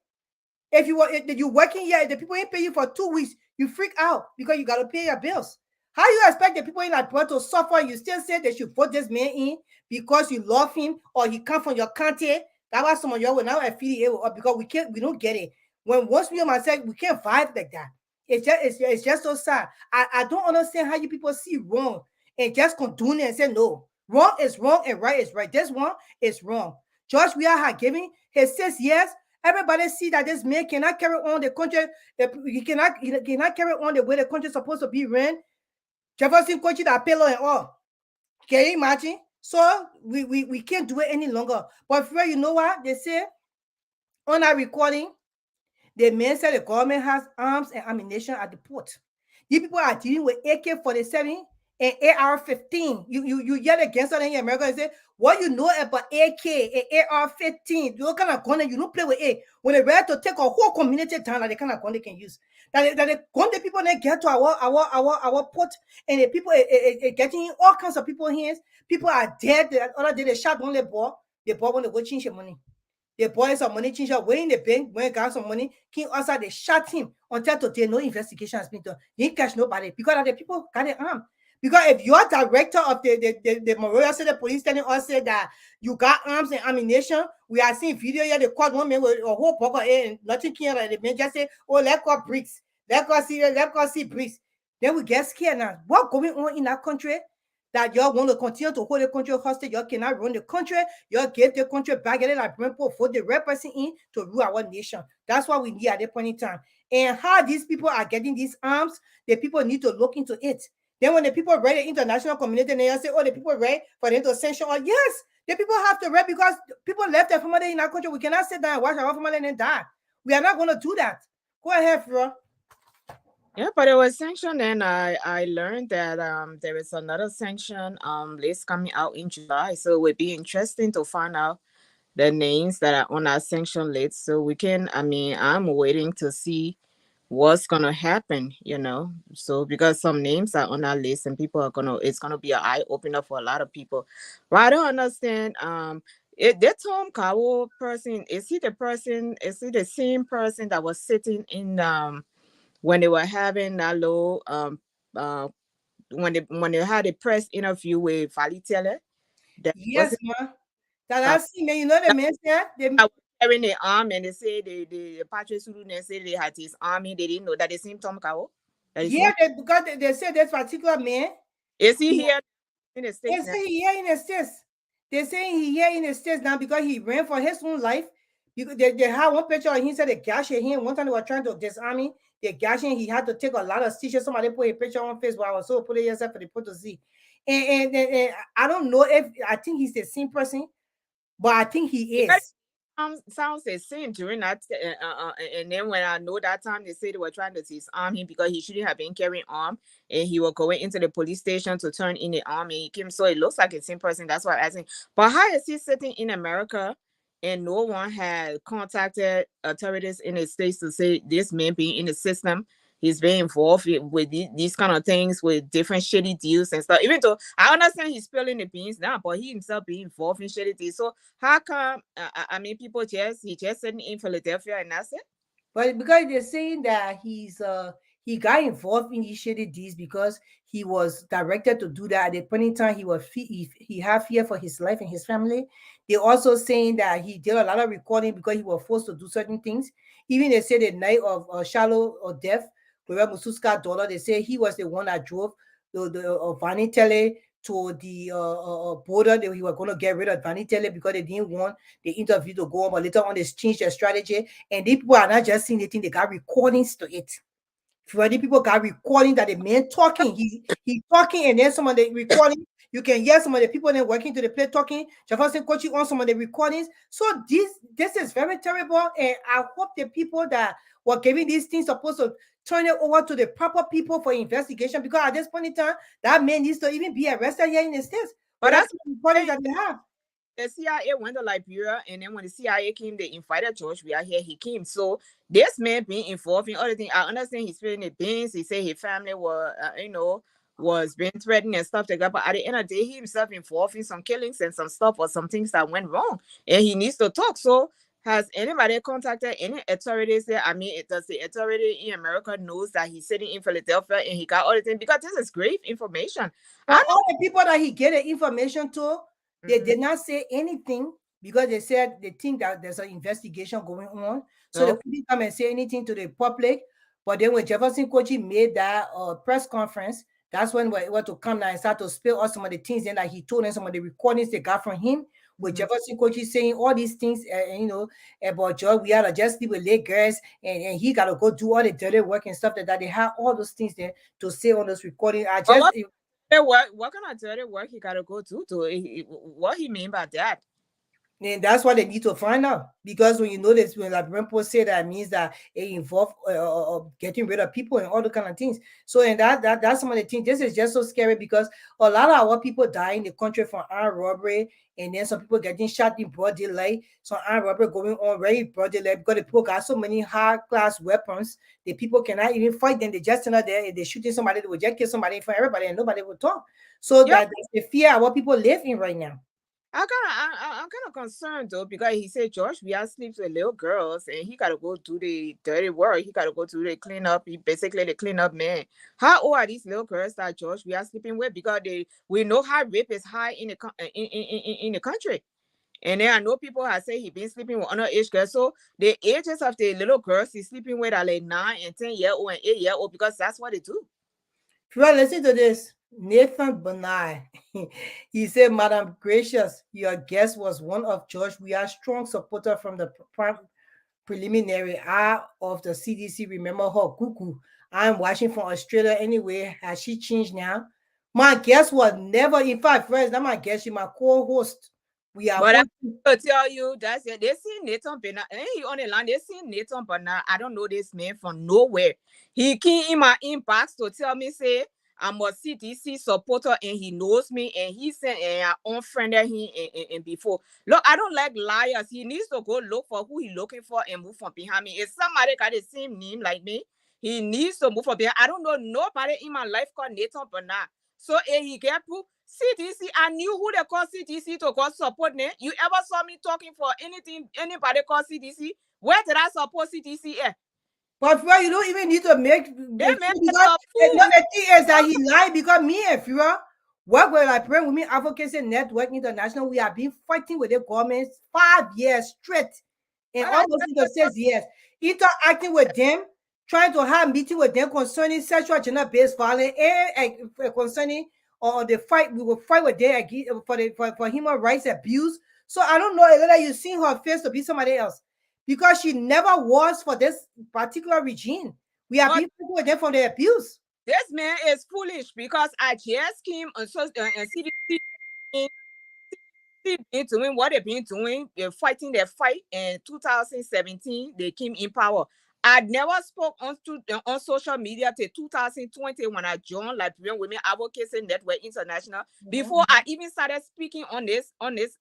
If you're working here, if the people ain't pay you for 2 weeks, you freak out because you got to pay your bills. How you expect the people in Liberia to suffer? You still say they should vote this man in because you love him or he come from your country? That's why some of y'all will now affiliate with us because we don't get it. Once me and myself, we can't vibe like that. It's just so sad. I don't understand how you people see wrong and just condone it and say no. Wrong is wrong and right is right. This one is wrong. George Weah had given his 6 years. Everybody see that this man cannot carry on the country. He cannot carry on the way the country is supposed to be ran. Jefferson Kochi that pillow and all. Can you imagine? So we can't do it any longer. But you know what? They say on our recording, the man said the government has arms and ammunition at the port. You people are dealing with AK-47 and AR-15. You yell against it in America and say, what you know about AK and AR-15? Those kind of gun you don't play with it. When they're ready to take a whole community down, like the kind of gun they can use. That the gun the people they get to our port, and the people getting in all kinds of people's hands. People are dead. The other day they shot one the boy want to go change your money. The boy some money change your way in the bank when he got some money. King also they shot him until today. No investigation has been done. He didn't catch nobody because the people got the arm. Because if you're director of the Monrovia City Police telling us that you got arms and ammunition, we are seeing video here. They caught one man with a whole pocket and nothing came out. The man just say, "Oh, let's go bricks. Let's go see bricks." Then we get scared now. What's going on in that country? That y'all want to continue to hold the country hostage? Y'all cannot run the country. Y'all give the country back and like Brentford for the right person in to rule our nation. That's what we need at that point in time. And how these people are getting these arms, the people need to look into it. Then when the people read the international community, and they say, oh, the people read for them to sanction. Oh, yes, the people have to read because people left their family in our country. We cannot sit down and watch our family and then die. We are not going to do that. Go ahead, Fro. Yeah, but it was sanctioned, and I learned that there is another sanction list coming out in July. So it would be interesting to find out the names that are on our sanction list. So we can, I'm waiting to see what's gonna happen, so because some names are on our list and people are it's gonna be an eye opener for a lot of people. But I don't understand, the Tom Kawo person, is he the same person that was sitting in when they were having that low when they had a press interview with Fali Tele? Yes, man. That I see, man. The man said carrying the arm, and they say the Patriot Sulu, they say they had his army. They didn't know that the same Tom Kawo. Yeah, because they said this particular man. Is he here in the States? They say he here in the States. They're saying he here in the States now because he ran for his own life They had one picture of him said they gashed him. One time they were trying to disarm him. They gashed him. He had to take a lot of stitches. Somebody put a picture on Facebook. I was so put it yourself for the people to see. And I don't know if I think he's the same person, but I think he is. Sounds the same during that, and then when I know that time they said they were trying to disarm him because he shouldn't have been carrying arm, and he was going into the police station to turn in the arm, and he came. So it looks like the same person. That's why I'm asking. But how is he sitting in America, and no one had contacted authorities in the States to say this man being in the system? He's been involved with these kind of things, with different shitty deals and stuff. Even though I understand he's spilling the beans now, but he himself being involved in shitty deals. So how come? I mean, people he just sitting in Philadelphia and that's it. But because they're saying that he got involved in these shitty deeds because he was directed to do that at the point in time he had fear for his life and his family. They're also saying that he did a lot of recording because he was forced to do certain things. Even they say the night of Shiloh death, Gloria Mususka's daughter, they say he was the one that drove the Vanny Tele to the border. He was going to get rid of Vanny Tele because they didn't want the interview to go on, but later on they changed their strategy. And these people are not just seeing the thing, they got recordings to it. The people got recording that the man talking. He's talking, and then some of the recording, you can hear some of the people then working to the play talking. Jefferson coaching on some of the recordings. So this is very terrible. And I hope the people that were giving these things supposed to turn it over to the proper people for investigation, because at this point in time, that man needs to even be arrested here in the States. But that's the recordings that they have. The CIA went to Liberia, and then when the CIA came, they invited George Weah here. He came. So this man being involved in other things, I understand he's spilling the beans. He said his family was being threatened and stuff like that. But at the end of the day, he himself involved in some killings and some stuff or some things that went wrong, and he needs to talk. So has anybody contacted any authorities there? I mean, does the authority in America knows that he's sitting in Philadelphia and he got all the things? Because this is grave information. All the people that he get the information to, they did not say anything because they said they think that there's an investigation going on. So they couldn't come and say anything to the public. But then when Jefferson Kochi made that press conference, that's when we were to come now and start to spill all some of the things and that he told them, some of the recordings they got from him, with Jefferson Kochi saying all these things, about George Weah just sleep with late girls, and he got to go do all the dirty work and stuff like that. They have all those things there to say on those recordings. What kind of dirty work he got to go to? What he mean by that? And that's what they need to find out, because when you notice when Liberian Post say that, means that it involves getting rid of people and all the kind of things. So and that's some of the things. This is just so scary because a lot of our people die in the country from armed robbery, and then some people getting shot in broad daylight. Some armed robbery going on very broad daylight because the people got so many high class weapons. The people cannot even fight them. They just stand out there and they're shooting somebody. They will just kill somebody in front of everybody and nobody will talk. So that's the fear our people live in right now. I'm kind of concerned though, because he said George Weah sleeps with little girls and he got to go do the dirty work. He got to go do the cleanup. He basically the cleanup man. How old are these little girls that George Weah sleeping with? Because we know how rape is high in the country. And then I know people have said he been sleeping with underage girls. So the ages of the little girls he's sleeping with are like 9 and 10-year-old and 8-year-old, because that's what they do. Well, listen to this. Nathan Benai, he said, Madam Gracious, your guest was one of George Weah's strong supporter from the preliminary hour of the CDC. Remember her, Cuckoo. I'm watching from Australia anyway. Has she changed now? My guest was never, in fact, friends, not my guest, she's my co-host. We are. But I will tell you, that's it. They see Nathan Benai. He on the line. They see Nathan Benai. I don't know this man from nowhere. He came in my inbox to tell me, say, I'm a CDC supporter and he knows me, and he said I unfriended him and before. Look, I don't like liars. He needs to go look for who he's looking for and move from behind me. If somebody got the same name like me, he needs to move from behind. I don't know nobody in my life called Nathan Benai. So if he get proof, CDC, I knew who they call CDC to go support me. You ever saw me talking for anything, anybody called CDC? Where did I support CDC at? But well, you don't even need to make. The thing is that he lied, because me and Fira work with Liberian Women Advocacy Network International. We have been fighting with the government 5 years straight, and almost into 6 years. Interacting with them, trying to have meeting with them concerning sexual gender-based violence and concerning the fight. We will fight with them for human rights abuse. So I don't know whether you seen her face to be somebody else. because she never was for this particular regime. We have been fighting with them for the abuse. This man is foolish because I just came on and CDC doing what they've been doing. They're fighting their fight. In 2017, they came in power. I never spoke on social media till 2020 when I joined Liberian Women Advocacy Network International. Before I even started speaking on this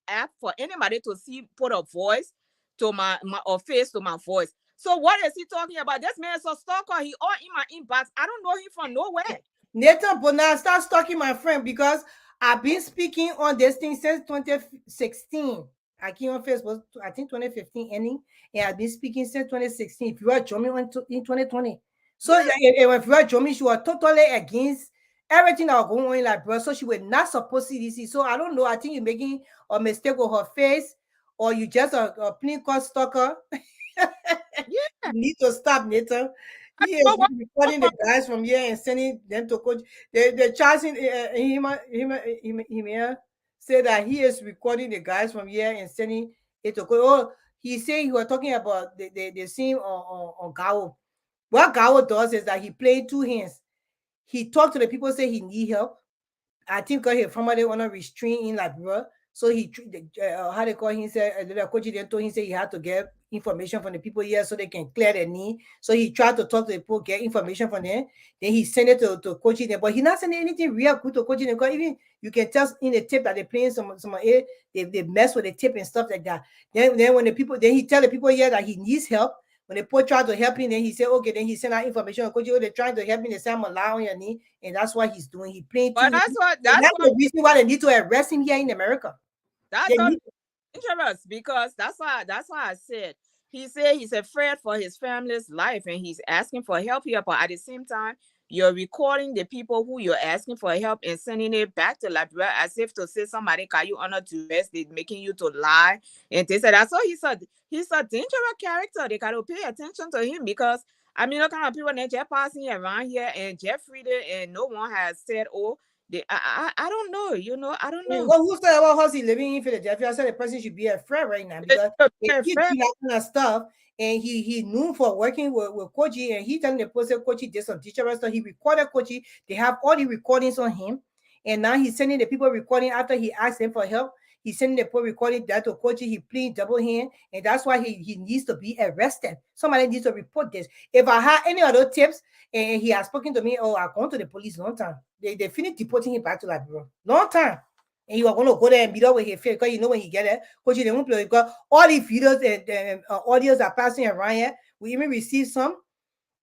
app for anybody to see, put a voice to my or face to my voice. So what is he talking about? This man is a stalker. He all in my inbox. I don't know him from nowhere. Nathan Bonner, start stalking my friend because I've been speaking on this thing since 2016. I came on Facebook, I think 2015 ending, and I've been speaking since 2016. If you are joining in 2020, so if you are joining, she was totally against everything that was going on in Liberia. So she was not supposed to CDC. So I don't know. I think you're making a mistake with her face, or you just a plain cold stalker. You need to stop, Nathan. He is recording the guys from here and sending them to coach. They're charging him here. Say that he is recording the guys from here and sending it to coach. Oh, he said he was talking about the scene on Gao. What Gao does is that he played two hands. He talked to the people, say he need help. I think because he from they want to restrain in Liberia. So he how they call him, said the coach then told him, say he had to get information from the people here so they can clear their need. So he tried to talk to the people, get information from them. Then he sent it to coach them, but he not sending anything real good to coach them. Because even you can tell in the tape that they're playing some they mess with the tape and stuff like that. Then when the people, then he tell the people here that he needs help. When the poor try to help him, then he said, okay, then he sent out information. Coach, they're trying to help him. They say, I'm lie on your knee, and that's what he's doing. He playing. But that's the reason why they need to arrest him here in America. That's dangerous because that's why I said he said he's afraid for his family's life and he's asking for help here. But at the same time, you're recording the people who you're asking for help and sending it back to Liberia as if to say somebody got you under duress, they're making you to lie. And they said that's so he's a dangerous character. They gotta pay attention to him because I mean, look kind of people that just passing around here and Jeffrey and no one has said, oh, I don't know, I don't know. Well, who said about house he living in Philadelphia? I said the person should be afraid right now because he keep doing that kind of stuff. And he knew for working with Koji, and he telling the person Koji did some teacher stuff. He recorded Koji. They have all the recordings on him, and now he's sending the people recording after he asked them for help. He's sending the people recording that to Koji. He pleading double hand, and that's why he needs to be arrested. Somebody needs to report this. If I had any other tips, and he has spoken to me, oh, I've gone to the police long time. They finished deporting him back to Liberia. Long time. And you are going to go there and beat up with his face because you know when he get there, Coach, they won't play because all the videos and audios are passing around here. We even received some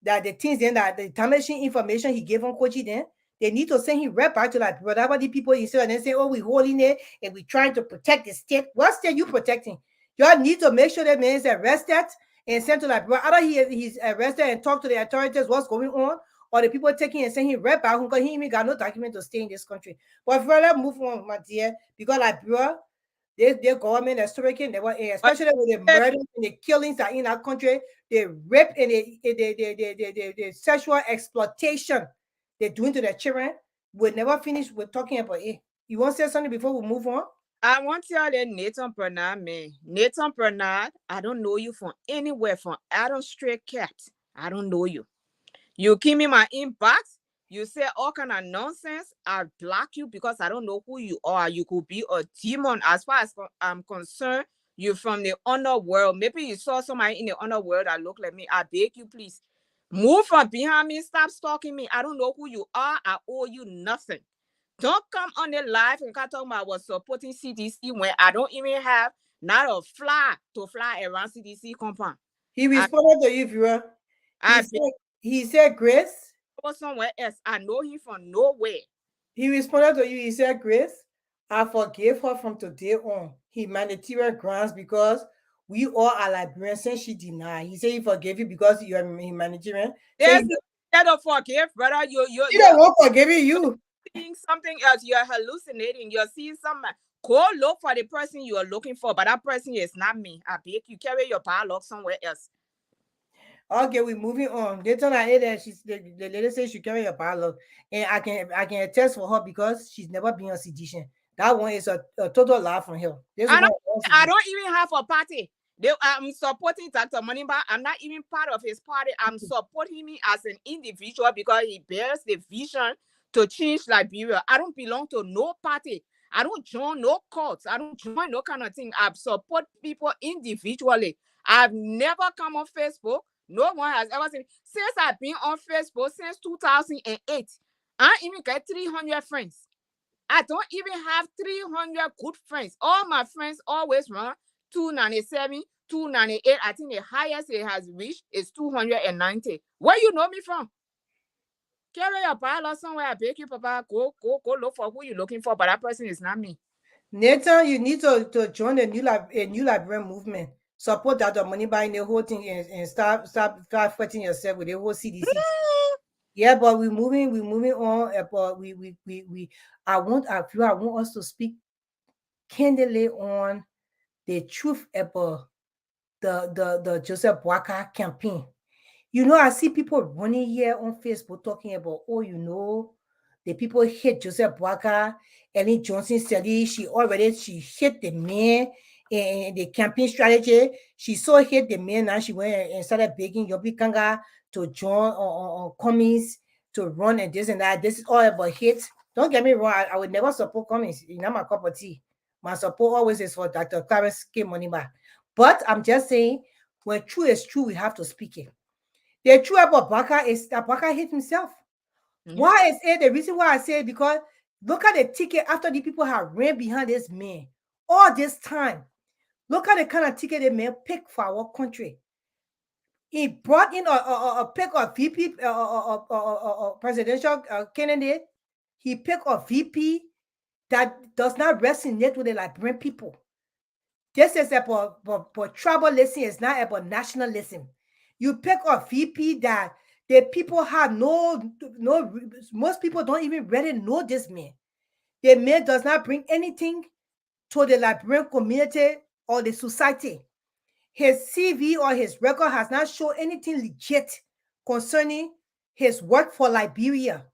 that the things then that the damaging information he gave on Coach then they need to send him right back to like whatever the people you and then say, oh, we holding it and we trying to protect the state. What state you protecting? Y'all need to make sure that man is arrested and sent to like either he's arrested and talk to the authorities what's going on. Or the people taking and saying he right back home because he even got no document to stay in this country. But further move on, my dear, because Liberia, their government is striking, especially with the murders and the killings that in our country, the rape and the sexual exploitation they're doing to their children. We'll never finish with talking about it. You want to say something before we move on? I want to tell you, Nathan Bernard, man. Nathan Bernard, I don't know you from anywhere, from Adam Stray Cat. I don't know you. You keep me in my inbox, you say all kind of nonsense, I block you because I don't know who you are. You could be a demon. As far as I'm concerned, you're from the underworld. Maybe you saw somebody in the underworld that look like me. I beg you, please. Move from behind me. Stop stalking me. I don't know who you are. I owe you nothing. Don't come on the live and talk about I was supporting CDC when I don't even have not a fly to fly around CDC compound. He responded to you, viewer. He said, Grace. Or somewhere else. I know him from nowhere. He responded to you. He said, Grace, I forgave her from today on humanitarian grounds because we all are Liberians since she denied. He said he forgave you because you are humanitarian. Yes, instead of forgive, brother, you don't want forgiving you. Seeing something else, you're hallucinating. You're seeing something. Go look for the person you are looking for, but that person is not me. I beg you, carry your dialogue somewhere else. Okay, we're moving on. They told her that the lady says she carry a parlor, and I can attest for her because she's never been a sedition. That one is a total lie from her. I don't even have a party. I'm supporting Dr. Moniba. I'm not even part of his party. I'm supporting him as an individual because he bears the vision to change Liberia. I don't belong to no party. I don't join no cults. I don't join no kind of thing. I support people individually. I've never come on Facebook. No one has ever seen. Since I've been on Facebook since 2008, I even get 300 friends. I don't even have 300 good friends. All my friends always run 297, 298. I think the highest it has reached is 290. Where you know me from? Carry your bottle somewhere. I beg you, Papa. Go look for who you're looking for, but that person is not me. Nathan, you need to join a new Liberian movement. Support that the money buying the whole thing and start fighting yourself with the whole CDC. Yeah, but we're moving on. But I want us to speak candidly on the truth about the Joseph Boakai campaign. You know, I see people running here on Facebook talking about, oh, you know, the people hate Joseph Boakai. Ellen Johnson said she hit the man in the campaign strategy. She so hit the man, now she went and started begging Yobi Kanga to join on Cummings to run and this and that. This is all about hate. Don't get me wrong, I would never support Cummings. You know, my cup of tea. My support always is for Dr. Clarence K. Moniba. But I'm just saying, when true is true, we have to speak it. The truth about Boakai is that Boakai hit himself. Mm-hmm. Why is it? The reason why I say it, because look at the ticket after the people have ran behind this man all this time. Look at the kind of ticket the man picked for our country. He brought in a pick of VP, presidential candidate. He picked a VP that does not resonate with the Liberian people. This is about tribalism. It's not about nationalism. You pick a VP that the people have most people don't even really know this man. The man does not bring anything to the Liberian community or the society. His CV or his record has not shown anything legit concerning his work for Liberia.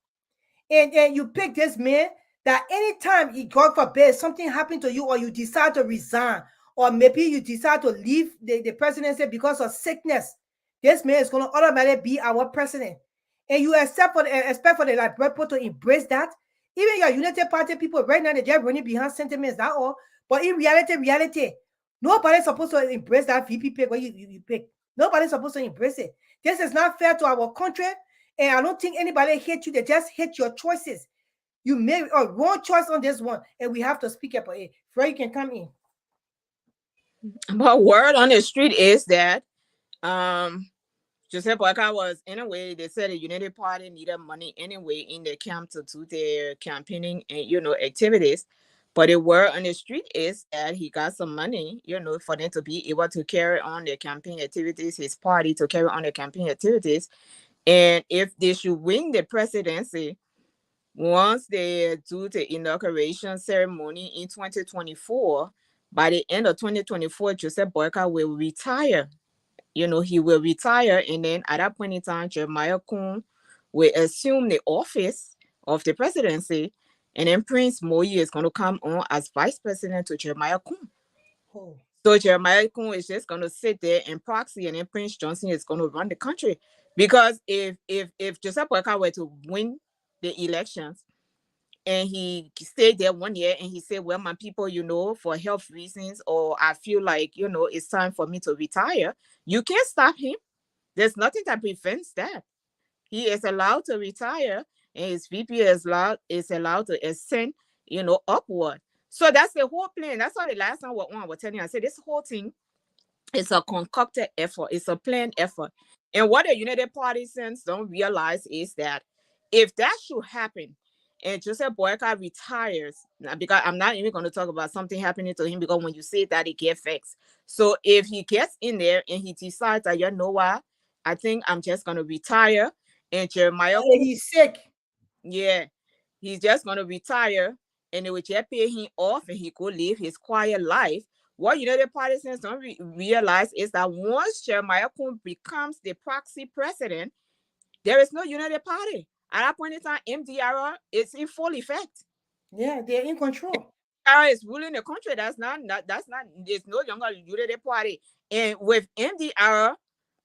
And you pick this man that anytime he God forbid something happened to you, or you decide to resign, or maybe you decide to leave the presidency because of sickness, this man is going to automatically be our president. And you expect for the Liberian people to embrace that. Even your United Party people right now, they're running behind sentiments, that all. But in reality, nobody's supposed to embrace that VP pick when you pick. Nobody's supposed to embrace it. This is not fair to our country. And I don't think anybody hate you. They just hate your choices. You made a wrong choice on this one. And we have to speak about it. Fred, you can come in. But word on the street is that Joseph Boakai was, in a way, they said the United Party needed money anyway in the camp to do their campaigning and, activities. But the word on the street is that he got some money, for them to be able to carry on their campaign activities, his party to carry on their campaign activities. And if they should win the presidency, once they do the inauguration ceremony in 2024, by the end of 2024, Joseph Boakai will retire. He will retire, and then at that point in time, Jeremiah Kun will assume the office of the presidency, and then Prince Moyi is going to come on as vice president to Jeremiah Kun. Oh. So Jeremiah Kun is just going to sit there and proxy, and then Prince Johnson is going to run the country. Because if Joseph Boakai were to win the elections, and he stayed there 1 year and he said, well, my people, for health reasons, or I feel like, it's time for me to retire, you can't stop him. There's nothing that prevents that. He is allowed to retire, and his VP is allowed to ascend, upward. So that's the whole plan. That's why the last time I was telling you, I said this whole thing is a concocted effort. It's a planned effort. And what the United Partisans don't realize is that if that should happen, and Joseph Boakai retires, because I'm not even going to talk about something happening to him, because when you say that, it gets fixed. So if he gets in there and he decides that, what, I think I'm just going to retire, and Jeremiah... he's sick. Yeah, he's just going to retire, and they will just pay him off, and he could live his quiet life. What United Partisans don't realize is that once Jeremiah Kun becomes the proxy president, there is no United Party. At that point in time, MDR is in full effect. Yeah, they're in control. MDR is ruling the country. There's no longer United Party. And with MDR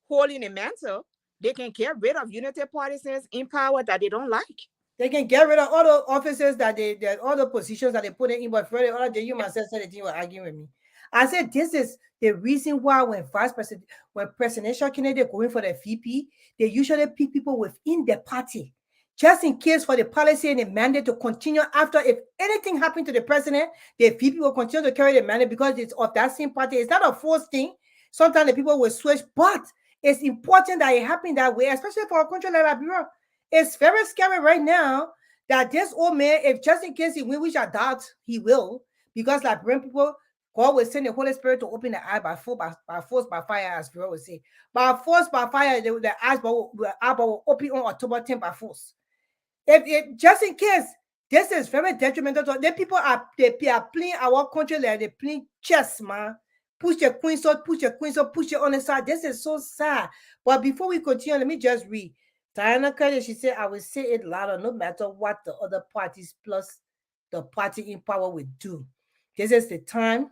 holding the mantle, they can get rid of Unity partisans in power that they don't like. They can get rid of all the offices that all the positions that they put in. But for all the you myself said that you were arguing with me. I said this is the reason why when presidential candidate going for the VP, they usually pick people within the party, just in case for the policy and the mandate to continue after. If anything happened to the president, the VP will continue to carry the mandate because it's of that same party. It's not a forced thing. Sometimes the people will switch, but it's important that it happened that way, especially for a country like Liberia. It's very scary right now that this old man, if just in case he win, which I doubt he will, because Liberian people, God will send the Holy Spirit to open the eye by force, by fire, as Pharaoh would say. By force, by fire, the eyes will open on October 10th by force. If just in case, this is very detrimental to the people are playing our country like they playing chess, man. Push your queen sword, push it on the side. This is so sad. But before we continue, let me just read. Diana Curry, she said, I will say it louder, no matter what the other parties plus the party in power will do. This is the time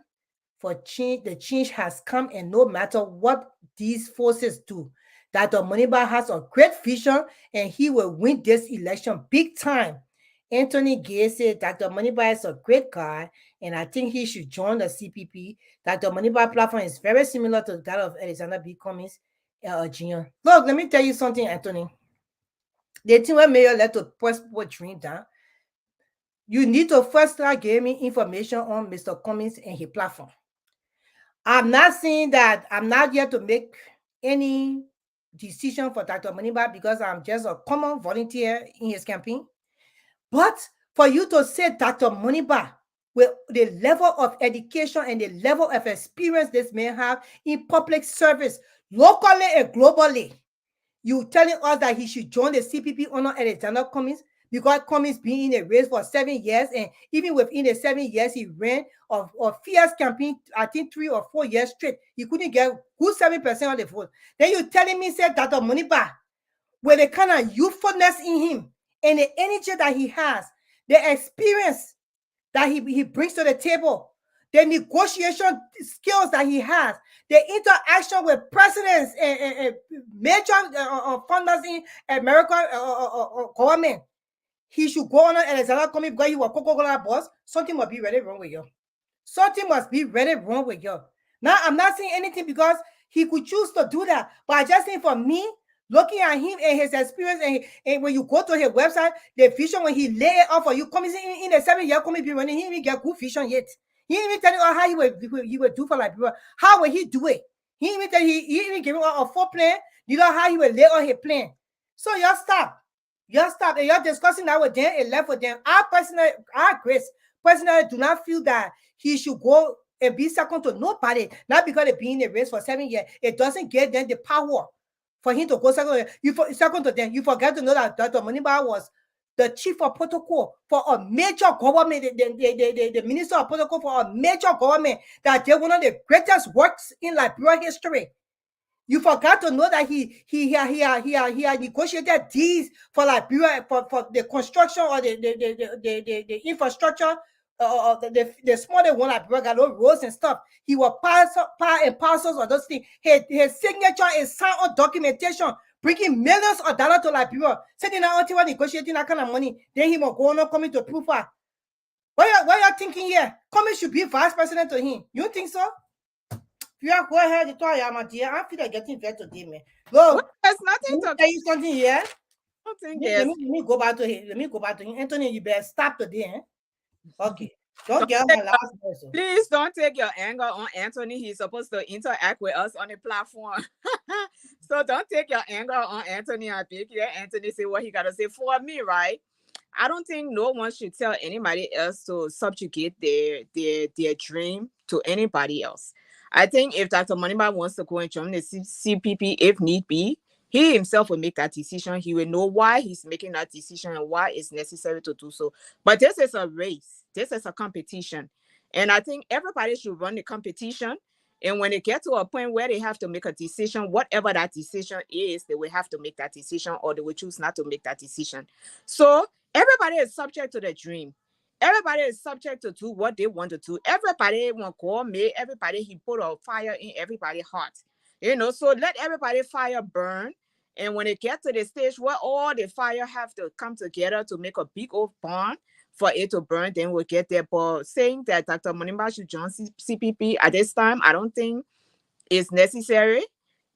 for change. The change has come, and no matter what these forces do, Dr. Moniba has a great vision, and he will win this election big time. Anthony Gay said, Dr. Moniba is a great guy, and I think he should join the CPP. Dr. Moniba platform is very similar to that of Alexander B. Cummings. Jr. Look, let me tell you something, Anthony. The thing where Mayor let to press what dream down. You need to first start giving me information on Mr. Cummings and his platform. I'm not saying that I'm not yet to make any decision for Dr. Moniba because I'm just a common volunteer in his campaign. But for you to say Dr. Moniba, with the level of education and the level of experience this man have in public service, locally and globally, you telling us that he should join the CPP under Alexander Cummings because Cummings been in a race for 7 years, and even within the 7 years he ran a fierce campaign, I think 3 or 4 years straight, he couldn't get good 7% of the vote. Then you telling me, say Dr. Moniba, with the kind of youthfulness in him and the energy that he has, the experience that he brings to the table, the negotiation skills that he has, the interaction with presidents and major funders in American government, he should go on Alexander Cummings because he was Coca-Cola boss. Something must be really wrong with you. Something must be really wrong with you. Now, I'm not saying anything because he could choose to do that, but I just think for me, looking at him and his experience, and when you go to his website, the vision when he lay it out for you, Cummings in the 7 year Cummings be running, he didn't even get good vision yet. He didn't even tell you how he would do for Liberia. How will he do it? He didn't even tell you, he didn't give you a full plan. You know how he will lay on his plan. So y'all stop. And you're discussing that with them and left with them. Grace personally do not feel that he should go and be second to nobody, not because they been in a race for 7 years. It doesn't give them the power for him to go second to them. You forget to know that Dr. Moniba was the chief of protocol for a major government, the minister of protocol for a major government that did one of the greatest works in Liberia history. You forgot to know that he had negotiated deals for Liberia for the construction or the infrastructure. The smaller one Liberia got no roads and stuff. He was part and parcels of those things. His signature is signed on documentation, bringing millions of dollars to Liberia. Sitting out until negotiating that kind of money, then he will go on coming to prove her. What you thinking here? Cummings should be vice president to him. You think so? You are go ahead to tell my dear. I feel like getting better today, man. Look, there's nothing to tell you something here. Let me go back to him. Anthony, you better stop today, eh? Okay. Don't get my last verse. Please don't take your anger on Anthony. He's supposed to interact with us on the platform. So don't take your anger on Anthony. I think Anthony say what he got to say for me, right? I don't think no one should tell anybody else to subjugate their dream to anybody else. I think if Dr. Moniba wants to go and join the CPP, if need be, he himself will make that decision. He will know why he's making that decision and why it's necessary to do so. But this is a race. This is a competition. And I think everybody should run the competition. And when they get to a point where they have to make a decision, whatever that decision is, they will have to make that decision or they will choose not to make that decision. So everybody is subject to the dream. everybody is subject to do what they want to do. Everybody want call me, everybody he put a fire in everybody's heart. So let everybody fire burn. And when it gets to the stage where all the fire have to come together to make a big old barn for it to burn, then we'll get there. But saying that Dr. Monimba should join CPP at this time, I don't think it's necessary,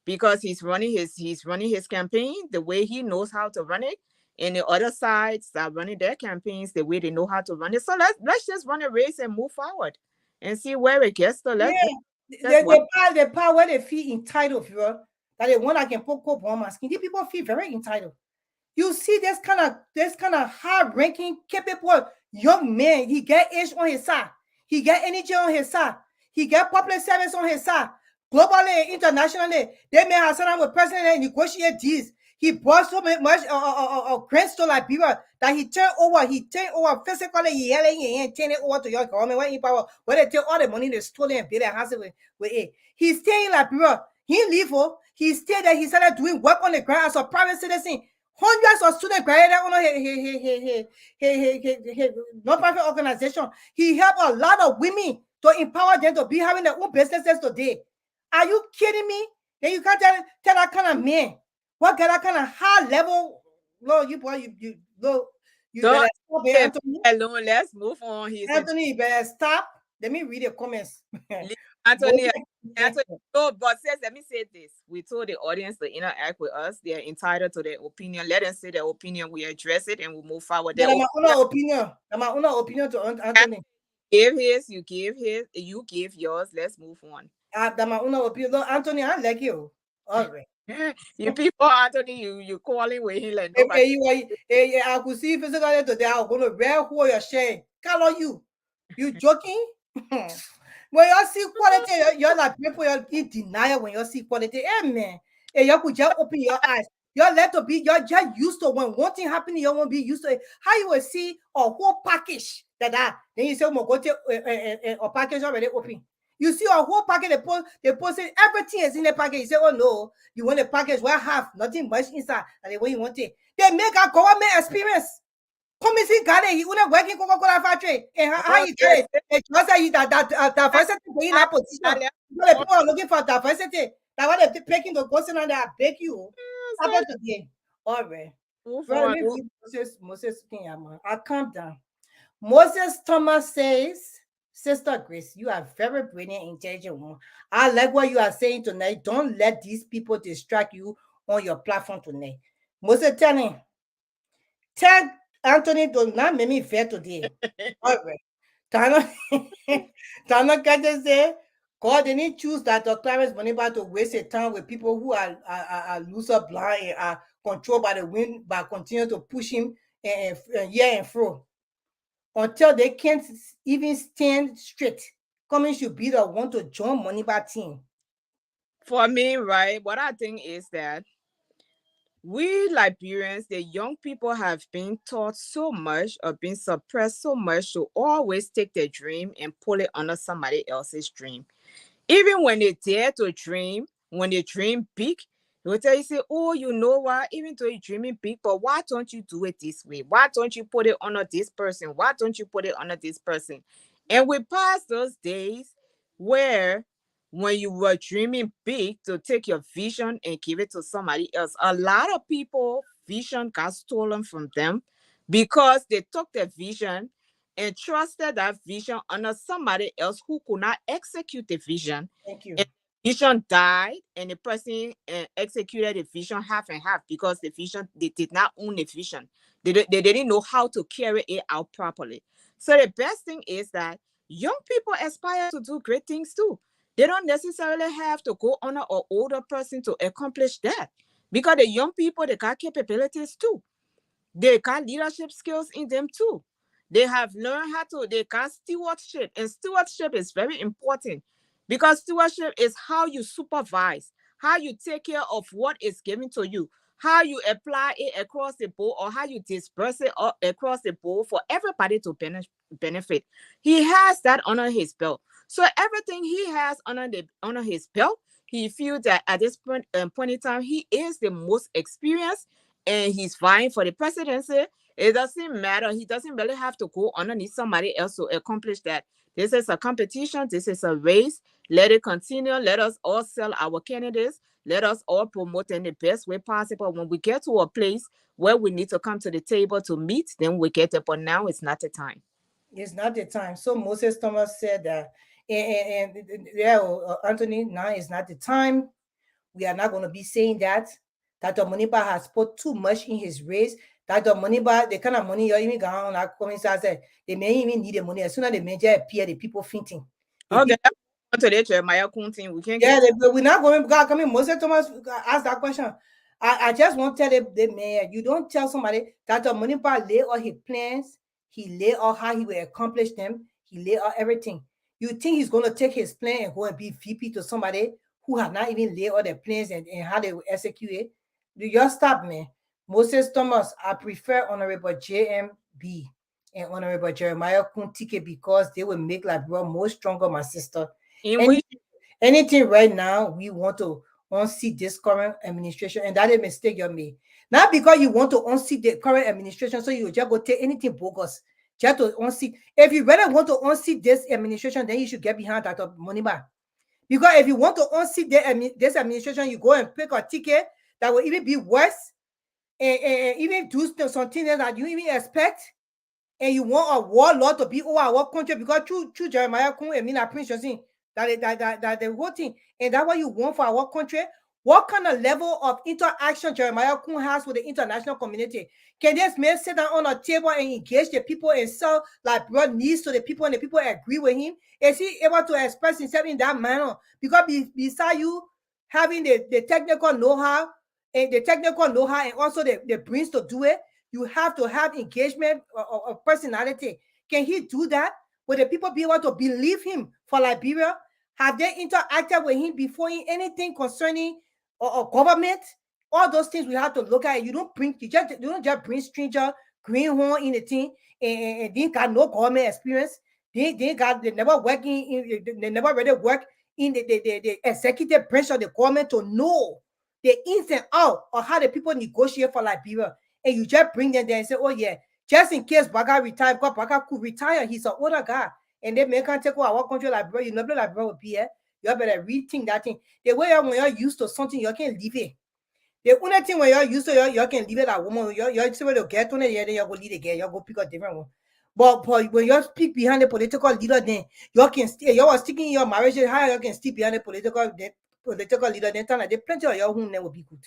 because he's running his campaign the way he knows how to run it. And the other sides are running their campaigns the way they know how to run it. So let's just run a race and move forward and see where it gets to. The part where they feel entitled, that the one I can put coke on my skin. These people feel very entitled. You see this kind of high-ranking, capable young man. He get age on his side. He get energy on his side. He get public service on his side. Globally, internationally, they may have sat down with president and negotiate deals. He brought so much grants to Liberia that he turned over physically. He turned it over to your government when he power, where they take all the money they stole and build a house with it. He stayed in Liberia. He leave. He stayed there. He started doing work on the ground as a private citizen. Hundreds of students graduated on his non-profit organization. He helped a lot of women to empower them to be having their own businesses today. Are you kidding me? Then you can't tell that kind of man. What kind of high level? No, you better stop it, Anthony. Alone, let's move on. Anthony, you better stop. Let me read the comments. Anthony, so, but let me say this. We told the audience to interact with us. They're entitled to their opinion. Let them say their opinion. We address it and we move forward. That's my own opinion. That's my own opinion to Anthony. Give his, you give his, you give yours. Let's move on. That's my own opinion. No, Anthony, I like you. All right. You people, Anthony, you calling with him like nobody. I could see physically today. I'm going to wear who your shame. Call you. You joking? When you see quality, you're like people you're in denial when you see quality. Hey man, hey, you could just open your eyes. You're let to be, you're just used to when one thing happening, you won't be used to it. How you will see a whole package then you say, go to a package already open. You see a whole package, they posted everything is in the package. You say, oh no, you want a package where half, nothing much inside, and the way you want it. They make a government experience. Come and see, got it. He wouldn't work in Coca-Cola factory. And how you get it? It's just that diversity in that position. People are looking for diversity. That's why they're picking the person and they beg you. Happen today. All right. Moses King, I'll calm down. Moses Thomas says, Sister Grace, you are very brilliant, intelligent one. I like what you are saying tonight. Don't let these people distract you on your platform tonight. Moses, tell Anthony, do not make me fair today. All right. Tana Kate say, God didn't choose Dr. Clarence Monimba to waste his time with people who are loser, blind, and are controlled by the wind, by continuing to push him and fro until they can't even stand straight. Coming should be the one to join Monimba team. For me, right, what I think is that we Liberians, the young people, have been taught so much or been suppressed so much to always take their dream and pull it under somebody else's dream. Even when they dare to dream, when they dream big, they will tell you, say, oh, you know what? Even though you're dreaming big, but why don't you do it this way? Why don't you put it under this person? Why don't you put it under this person? And we passed those days where when you were dreaming big to take your vision and give it to somebody else, a lot of people vision got stolen from them because they took their vision and trusted that vision under somebody else who could not execute the vision. Thank you. And the vision died, and the person executed the vision half and half because the vision, they did not own the vision. They didn't know how to carry it out properly. So the best thing is that young people aspire to do great things too. They don't necessarily have to go under an older person to accomplish that, because the young people, they got capabilities too. They got leadership skills in them too. They have learned they got stewardship, and stewardship is very important because stewardship is how you supervise, how you take care of what is given to you, how you apply it across the board, or how you disperse it across the board for everybody to benefit. He has that under his belt. So everything he has under his belt, he feels that at this point in time, he is the most experienced, and he's vying for the presidency. It doesn't matter. He doesn't really have to go underneath somebody else to accomplish that. This is a competition. This is a race. Let it continue. Let us all sell our candidates. Let us all promote in the best way possible. When we get to a place where we need to come to the table to meet, then we get it. But now it's not the time. It's not the time. So Moses Thomas said that, Anthony, now is not the time. We are not going to be saying that Dr. Moniba has put too much in his race. Dr. Moniba, the kind of money you're even going on, said they may even need the money as soon as the major appear, the people fainting. Okay. We can't yeah, we're not going to come in. Moses Thomas asked that question. I just want to tell the mayor, you don't tell somebody that Dr. Moniba lay all his plans, he lay all how he will accomplish them, he lay all everything. You think he's going to take his plan and go and be VP to somebody who have not even laid all their plans and how they will execute it? Do you stop, man? Moses Thomas, I prefer Honorable JMB and Honorable Jeremiah Kuntike because they will make Liberia more stronger, my sister. Anything right now, we want to unseat this current administration, and that is a mistake you made. Not because you want to unseat the current administration, so you just go take anything bogus. Just to unseat. If you really want to unseat this administration, then you should get behind that Moniba. Because if you want to unseat this administration, you go and pick a ticket that will even be worse and even do something that you even expect. And you want a warlord to be over our country because through Jeremiah Kun and Mina Prince Johnson, that the whole thing. And that's what you want for our country. What kind of level of interaction Jeremiah Kun has with the international community? Can this man sit down on a table and engage the people and sell like broad needs to the people and the people agree with him? Is he able to express himself in that manner? Because beside you having the technical know-how and also the brains to do it, you have to have engagement or personality. Can he do that? Will the people be able to believe him for Liberia? Have they interacted with him before in anything concerning or government? All those things we have to look at. You don't just bring stranger greenhorn in the thing and they got no government experience. They never really work in the executive branch of the government to know the ins and out of how the people negotiate for Liberia. And you just bring them there and say, oh yeah, just in case Baga retire, because Baga could retire, he's an older guy. And they may can't take over our country Liberia. You know, Liberia will be here. You better rethink that thing. The way when you're used to something, you can't leave it. The only thing when you're used to, you can leave it that woman. You're supposed to get on it, then you go lead again. You go pick a different one. But when you speak behind the political leader, then you can stay. You are sticking in your marriage. How you can stick behind the political leader? Then time like the plenty of your home will be good.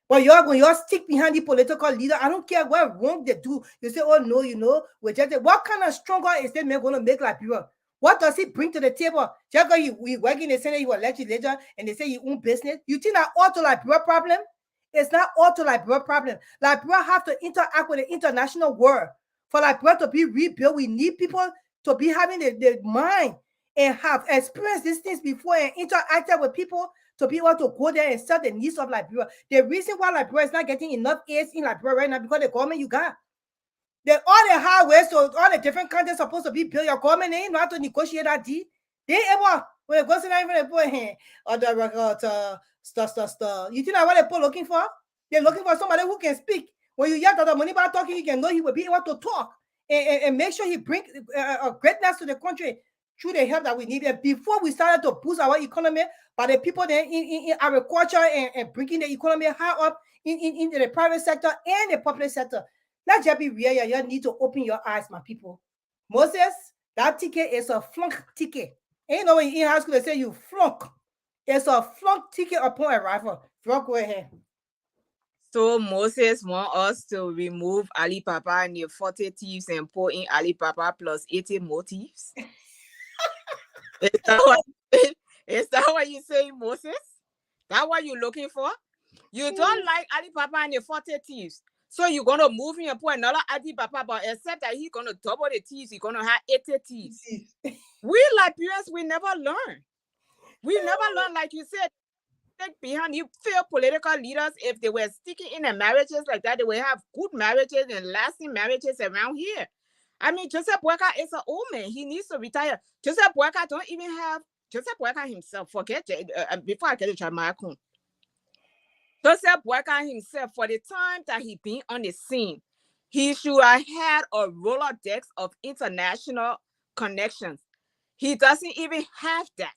But when you stick behind the political leader, I don't care what wrong they do. You say, oh no, you know, what kind of stronger is that man going to make Liberia? What does he bring to the table? Just because we work in the Senate, you are legislator, and they say you own business. You think that all to Liberia problem? It's not all to Liberia problem. Liberia have to interact with the international world. For Liberia to be rebuilt, we need people to be having the mind and have experienced these things before and interacted with people to be able to go there and serve the needs of Liberia. The reason why Liberia is not getting enough aids in Liberia right now because the government you got. All the highways, so all the different countries supposed to be built. Your government ain't know how to negotiate that deal. They able when it goes to that even put hand or the record stuff. You think that what they put looking for? They're looking for somebody who can speak. When you hear the money about talking, you can know he will be able to talk and make sure he bring greatness to the country through the help that we need. And before we started to boost our economy, by the people there in agriculture and bringing the economy high up in the private sector and the public sector. Let's just be real. You need to open your eyes, my people. Moses, that ticket is a flunk ticket. And you know when you're in high school, they say you flunk. It's a flunk ticket upon arrival. Flunk, go ahead. So Moses want us to remove Ali Papa and the 40 thieves and put in Ali Papa plus 80 more thieves. Is that what you say, Moses? That what you're looking for? You don't like Ali Papa and the 40 thieves. So you're going to move him and put another Ali Papa, but except that he's going to double the thieves, he's going to have 80 thieves. We Liberians, we never learn. We never learn, like you said, behind you fair political leaders, if they were sticking in their marriages like that, they would have good marriages and lasting marriages around here. I mean, Joseph Boyka is an old man. He needs to retire. Joseph Boyka don't even have Joseph Boyka himself. Forget before I get to Jeremiah Kun. Joseph Boyka himself, for the time that he been on the scene, He should have had a Rolodex of international connections. He doesn't even have that.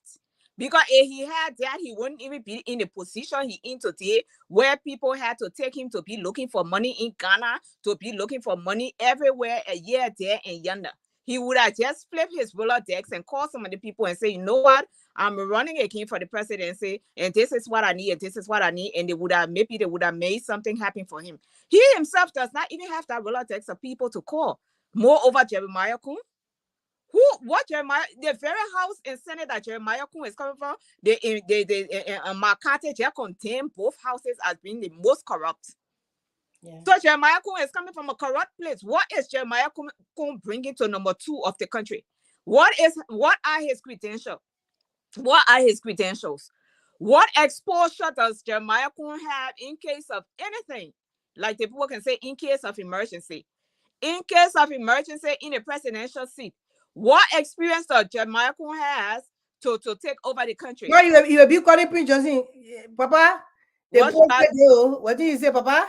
Because if he had that, he wouldn't even be in the position he in today, where people had to take him to be looking for money in Ghana, to be looking for money everywhere, a year there and yonder. He would have just flipped his Rolodex and called some of the people and say, you know what? I'm running again for the presidency, and this is what I need, and this is what I need. And they would have made something happen for him. He himself does not even have that Rolodex of people to call. Moreover, Jeremiah Kun, what Jeremiah, the very house and Senate that Jeremiah Kun is coming from, McCarthy just contain both houses as being the most corrupt. Yeah. So Jeremiah Kun is coming from a corrupt place. What is Jeremiah Kun bringing to number 2 of the country? What are his credentials? What are his credentials? What exposure does Jeremiah Kun have in case of anything? Like the people can say, in case of emergency. In case of emergency in a presidential seat. What experience does Jeremiah Kun has to take over the country? No, you will be calling Prince Johnson, Papa. What did you say, Papa?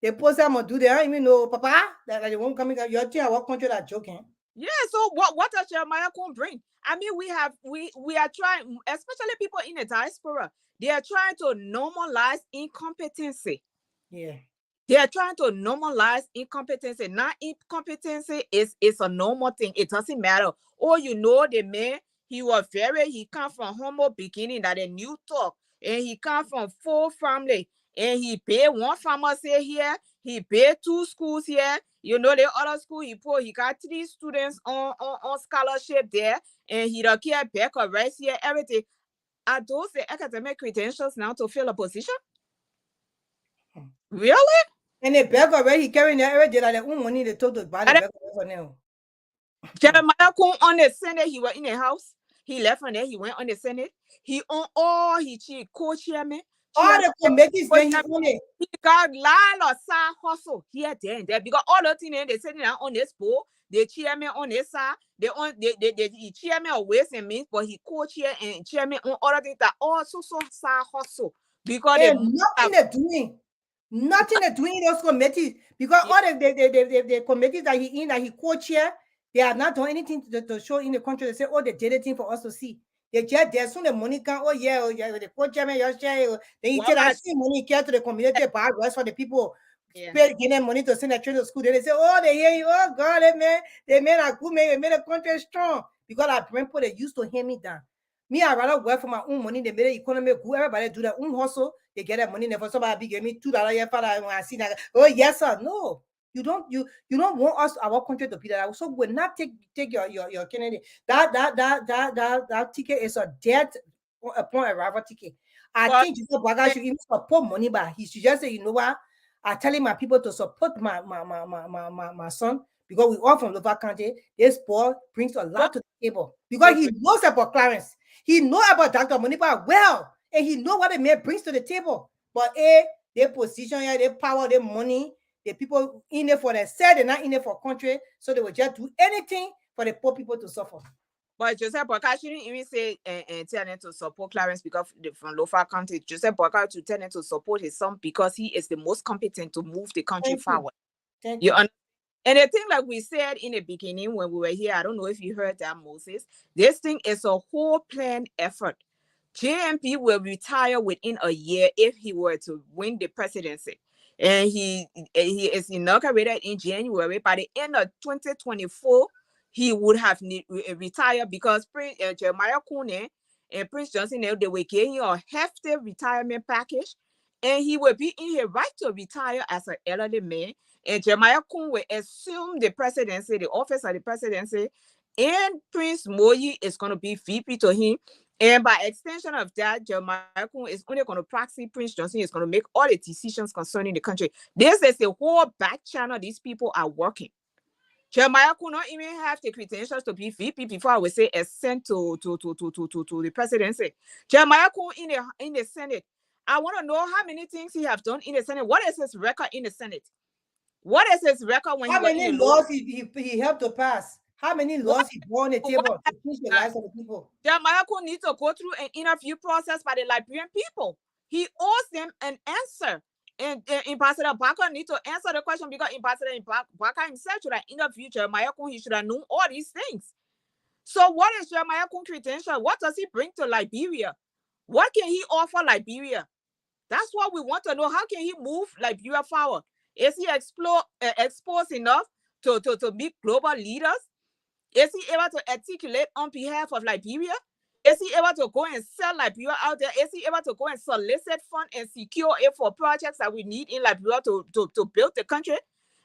They post them on do they don't even know, Papa, that they won't come in. You're telling what country that joking? Yeah, so what does Jeremiah Kun bring? I mean, we are trying, especially people in the diaspora, they are trying to normalize incompetency. Yeah. They are trying to normalize incompetency. Not incompetency is a normal thing. It doesn't matter. Oh, you know, the man, he come from humble beginning, that a new talk, and he come from full family, and he paid one pharmacy here, he paid 2 schools here. You know, the other school he got 3 students on scholarship there, and he don't care back or rest here, everything. Are those the academic credentials now to fill a position? Really? And the bag already carrying every day like money they told to buy the bag for now. Jeremiah Kun on the Senate, he was in the House. He left from there, he went on the Senate. He on all co-chairman. All the committees then he got lot of side hustle here, there, and there. Because all the things they sitting down on this board, the chairman on this side, the chairman of Ways and Means, but he co-chair and chairman on other things that also side hustle. Because nothing they're doing in those committees. Because all the committees that he co-chair, they have not done anything to show in the country. They say, oh, they did anything for us to see. They just there soon the money can, the co-chairman, your share. Then you tell us money care to the community, buy rest for the people. Pay getting money to send their children to school. Then they say, oh, they hear you, oh God, they made a good man, they made a country strong. Because our grandpa, they used to hand me down. Me, I rather work for my own money. They made the economy good. Everybody do their own hustle. They get that money. Never somebody give me $2 here, Father. When I see that, oh yes, sir. No, you don't want us, our country, to be that. So will not take your Kennedy. That ticket is a dead upon arrival ticket. I think Joseph Boakai should even support money, but he should just say, you know what? I'm telling my people to support my son, because we all from Lower County. This boy brings a lot to the table because he knows about Clarence. He knows about Dr. Monipa well, and he knows what the man brings to the table. But their position here, their power, their money, the people in it for themselves, they're not in it for country, so they will just do anything for the poor people to suffer. But Joseph Boakai shouldn't even say and tell them to support Clarence because from Lofa County. Joseph Boakai to tell them to support his son because he is the most competent to move the country forward. Thank you. And the thing, like we said in the beginning when we were here, I don't know if you heard that, Moses. This thing is a whole planned effort. JMP will retire within a year if he were to win the presidency. And he is inaugurated in January. By the end of 2024, he would have retired because Jeremiah Kun and Prince Johnson, they were giving him a hefty retirement package. And he will be in his right to retire as an elderly man. And Jeremiah Kun will assume the presidency, the office of the presidency, and Prince Moyi is going to be VP to him. And by extension of that, Jeremiah Kun is only going to proxy Prince Johnson, is going to make all the decisions concerning the country. This is the whole back channel these people are working. Jeremiah Kun not even have the credentials to be VP before I would say ascent to the presidency. Jeremiah Kun in the Senate. I want to know how many things he have done in the Senate. What is his record in the Senate? What is his record when how many laws he helped to pass? How many laws he brought on the table to push the lives of the people? Jeremiah Kun needs to go through an interview process by the Liberian people. He owes them an answer. And Ambassador Barker need to answer the question, because Ambassador Barker himself should have interviewed Jeremiah Kun. He should have known all these things. So what is Jeremiah Kun credential? What does he bring to Liberia? What can he offer Liberia? That's what we want to know. How can he move Liberia forward? Is he exposed enough to meet global leaders? Is he able to articulate on behalf of Liberia? Is he able to go and sell Liberia out there? Is he able to go and solicit funds and secure it for projects that we need in Liberia to build the country?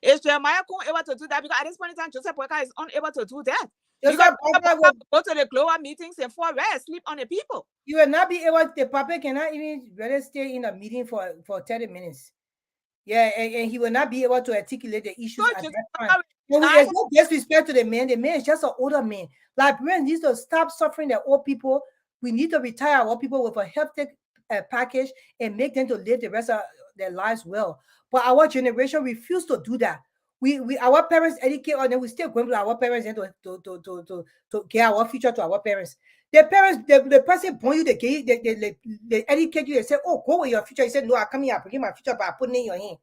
Is Jeremiah Kun able to do that? Because at this point in time, Joseph Boyka is unable to do that. Because go to the global meetings and for rest, sleep on the people. You will not be able, the puppet cannot even really stay in a meeting for 30 minutes. Yeah, and he will not be able to articulate the issues at that time. There's no disrespect to the man. The man is just an older man. Liberians need to stop suffering the old people. We need to retire our people with a healthy package and make them to live the rest of their lives well. But our generation refuse to do that. We our parents educate us, and we still going to our parents and to get our future to our parents. The parents, the person born you, they educate you and say, oh, go with your future. He said, no, I come here, I bring my future by putting it in your hand.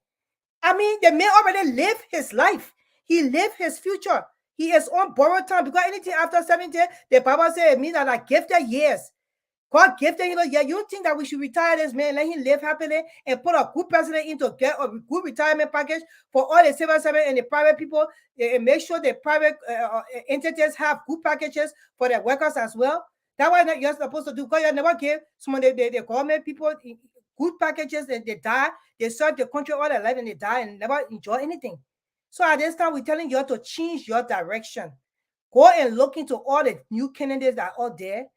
I mean, the man already lived his life. He lived his future. He is on borrowed time, because anything after 70, the Bible says it means that I gifted years. God gifted him. Yeah, you think that we should retire this man, let him live happily, and put a good president in to get a good retirement package for all the civil servants and the private people, and make sure the private entities have good packages for their workers as well. That's what you're supposed to do, because you never give some of the government people good packages, and they die. They serve the country all their life and they die and never enjoy anything. So at this time, we're telling you to change your direction. Go and look into all the new candidates that are out there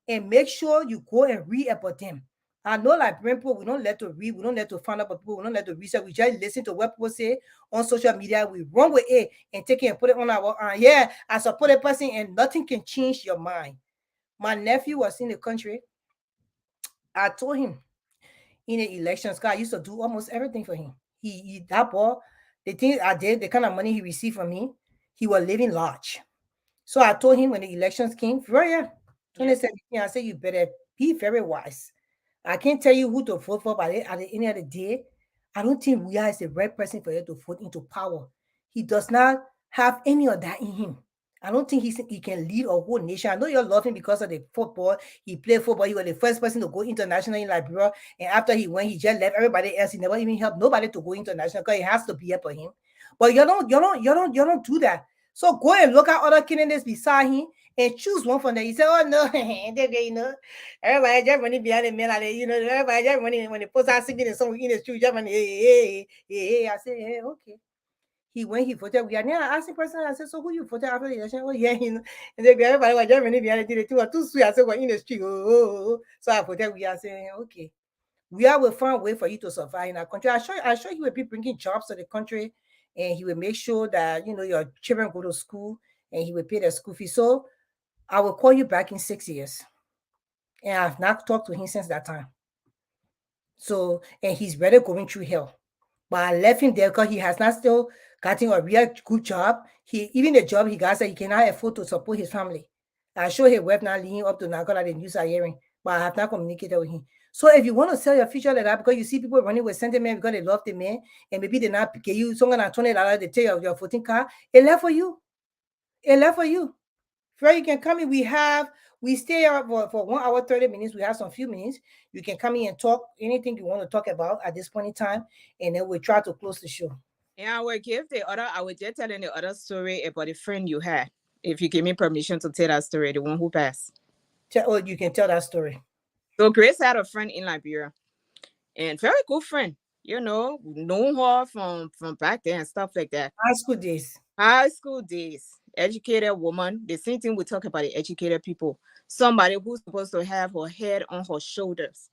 and make sure you go and read about them. I know, like people, we don't let to read, we don't let to find out about people, we don't let to research, we just listen to what people say on social media, we run with it and take it and put it on our I support a person, and nothing can change your mind. My nephew was in the country. I told him in the elections, God, I used to do almost everything for him. He that boy, the thing I did, the kind of money he received from me, he was living large. So I told him when the elections came, 2017, I said, you better be very wise. I can't tell you who to vote for, but at the end of the day, I don't think Weah is the right person for you to vote into power. He does not have any of that in him. I don't think he can lead a whole nation. I know you love him because of the football. He played football. He was the first person to go international in Liberia. And after he went, he just left everybody else. He never even helped nobody to go international, because it has to be up for him. But you don't do that. So go and look at other candidates beside him and choose one from them. He said, oh no, everybody just running behind the man, everybody just running when they post out singing and song in the street, just running, hey. I said, hey, okay. He voted. I asked the person, I said, so who you voted after the election? Oh, yeah, and then everybody was just running behind the two or two sweet. I said, we're in the street. So I voted. I said, okay. Weah will find a way for you to survive in our country. I'm sure he will be bringing jobs to the country, and he will make sure that your children go to school, and he will pay their school fees. So I will call you back in 6 years. And I've not talked to him since that time. So, and he's really going through hell. But I left him there because he has not still gotten a real good job. Even the job he got, he cannot afford to support his family. I show his wife now leading up to now that the news are hearing, but I have not communicated with him. So if you want to sell your future like that, because you see people running with sentiment because they love the man, and maybe they not get you someone at $20, they take your voting card, it left for you. It left for you. Where you can come in, we stay out for 1 hour, 30 minutes. We have some few minutes. You can come in and talk anything you want to talk about at this point in time, and then we'll try to close the show. And I will just tell the other story about a friend you had. If you give me permission to tell that story, the one who passed. You can tell that story. So Grace had a friend in Liberia, and very good friend. Known her from back then and stuff like that. High school days. Educated woman. The same thing we talk about the educated people. Somebody who's supposed to have her head on her shoulders.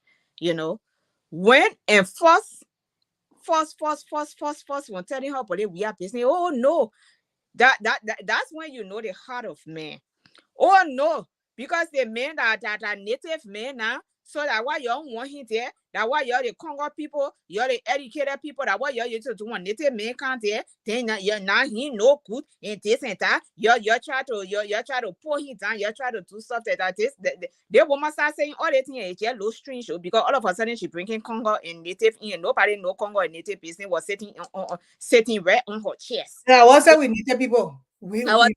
Went and fuss when telling her, but we are business. Oh no, that's when you know the heart of man. Oh no, because the men that are native men now, so that why you don't want him there, That why you're the Congo people, you're the educated people, that why you're to one native man can't then you're not he no good and this and that. You're trying to pull him down, you're trying to do stuff that is the woman start saying all the things is low string show because all of a sudden she bringing Congo and native in nobody know Congo and native business was sitting right on her chest. Yeah, what's that we native people? We got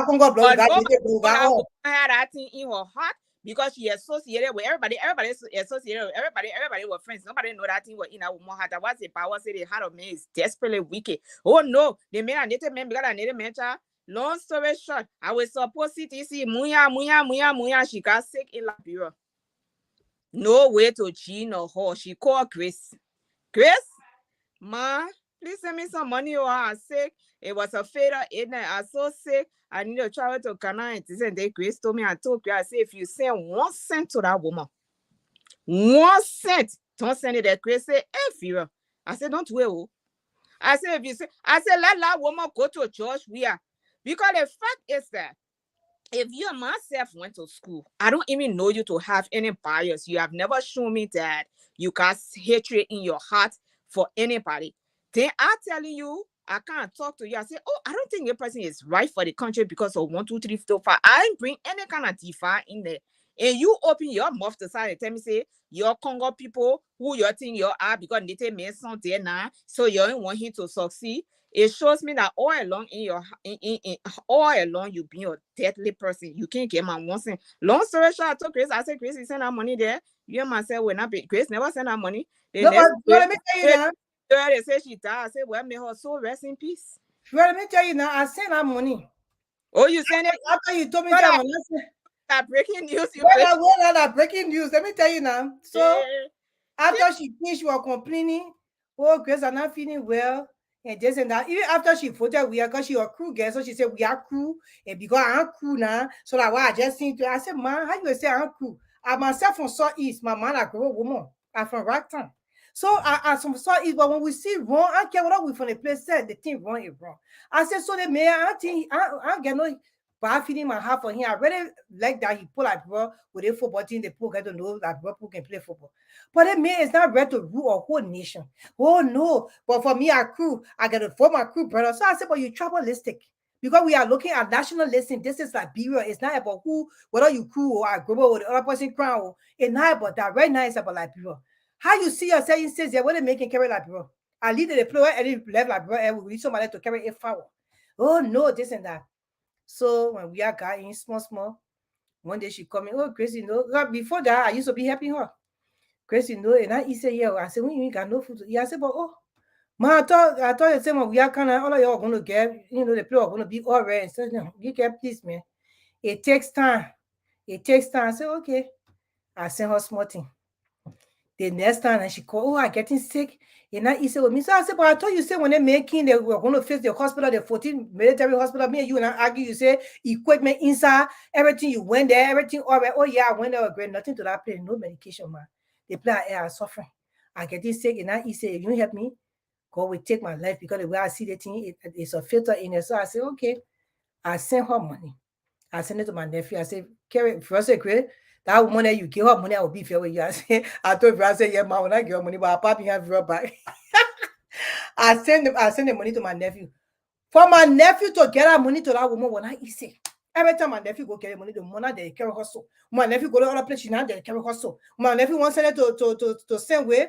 Congo blood, we got native blood, we got all. Had that thing in her heart. Because she associated with everybody associated with everybody were friends. Nobody know that thing was in a woman heart. That was the power say the heart of man is desperately wicked. Oh no, the man a native man because a native man child. Long story short, I was supposed to see Muya. She got sick in Liberia. No way to Jean or her. She called Grace. Grace, ma, please send me some money or I'm sick. It was a fatal illness. I'm so sick. I need to travel to Ghana and they Grace told me, I told Grace, I said, if you send 1 cent to that woman, 1 cent, don't send it that Grace said, Fear. I said, don't wait. I said, if you say, I said, let that woman go to church. Because the fact is that if you and myself went to school, I don't even know you to have any bias. You have never shown me that you got hatred in your heart for anybody. Then I'm telling you, I can't talk to you. I say, oh, I don't think your person is right for the country because of 1, 2, 3, 4, 5. I ain't bring any kind of defy in there. And you open your mouth to side and tell me, say, your Congo people, who you think you are because they take me some there now, so you don't want him to succeed. It shows me that all along all along you being a deadly person. You can't get my 1 cent. Long story short, I told Grace, I said, Grace, you send our money there. You and myself will not be. Grace never send our money. No, but let me tell you now. They say she died. I said, well, may her soul rest in peace. Well, let me tell you now, I sent her money. Oh, you send it? After you told me that one. That breaking news. That breaking news. Let me tell you now. So, after she finished, she was complaining, oh, Grace, I'm not feeling well. And this and that. Even after she voted, we are because she a crew girl. So she said, we are crew. And because I'm crew now, so that why I just think to I said, man, how you say I'm crew? I myself from Southeast, my man, I grew a woman. I'm from Rocktown. So I from Southeast, but when we see wrong, I care what we from the place said the thing wrong is wrong. I said, so the mayor, I think I get no bad feeling my heart for him. I really like that he pull like bro with a football team, the poor guy don't know that bro can play football. But the mayor is not ready to rule a whole nation. Oh no, but for me, I got to form my crew, brother. So I said, but you tribalistic. Because we are looking at nationalism, this is Liberia. It's not about who, whether you crew or I grow or the other person crown. It's not about that. Right now, it's about Liberia. How you see yourself in states there when they making carry Liberia? I lead the deployer and left Liberia and we need somebody to carry a foul. Oh no, this and that. So when we are guy in small, one day she come in, oh Grace, you know, before that I used to be helping her. Grace, you know, and I said, yeah, I said, when you ain't got no food, yeah, I said, but oh, man, I thought the same when we are kind of all of y'all gonna get, you know, the play are gonna be all right. And so no, you can please, man. It takes time. I said, okay. I sent her small thing. The next time, and she called, oh, I'm getting sick. And I said with me. So I said, but I thought you said when they're making, they were going to face the hospital, the 14 military hospital. Me and you and I argue, you say equipment inside, everything you went there, everything all right. Oh, yeah, I went there, great, nothing to that place, no medication, man. The player are suffering. I getting sick, and I said, if you help me, God will take my life because the way I see the thing, it's a filter in it. So I said, okay. I sent her money. I sent it to my nephew. I said, Carrie, first great. That woman that you give her money, I will be fair with you. I told her, I said, yeah, ma, when I give her money, but I'll probably have her back. I send the money to my nephew. For my nephew to get that money to that woman, when I say, every time my nephew go carry money, the money they carry hustle. My nephew go to other place, now they carry hustle. My nephew wants send it to send way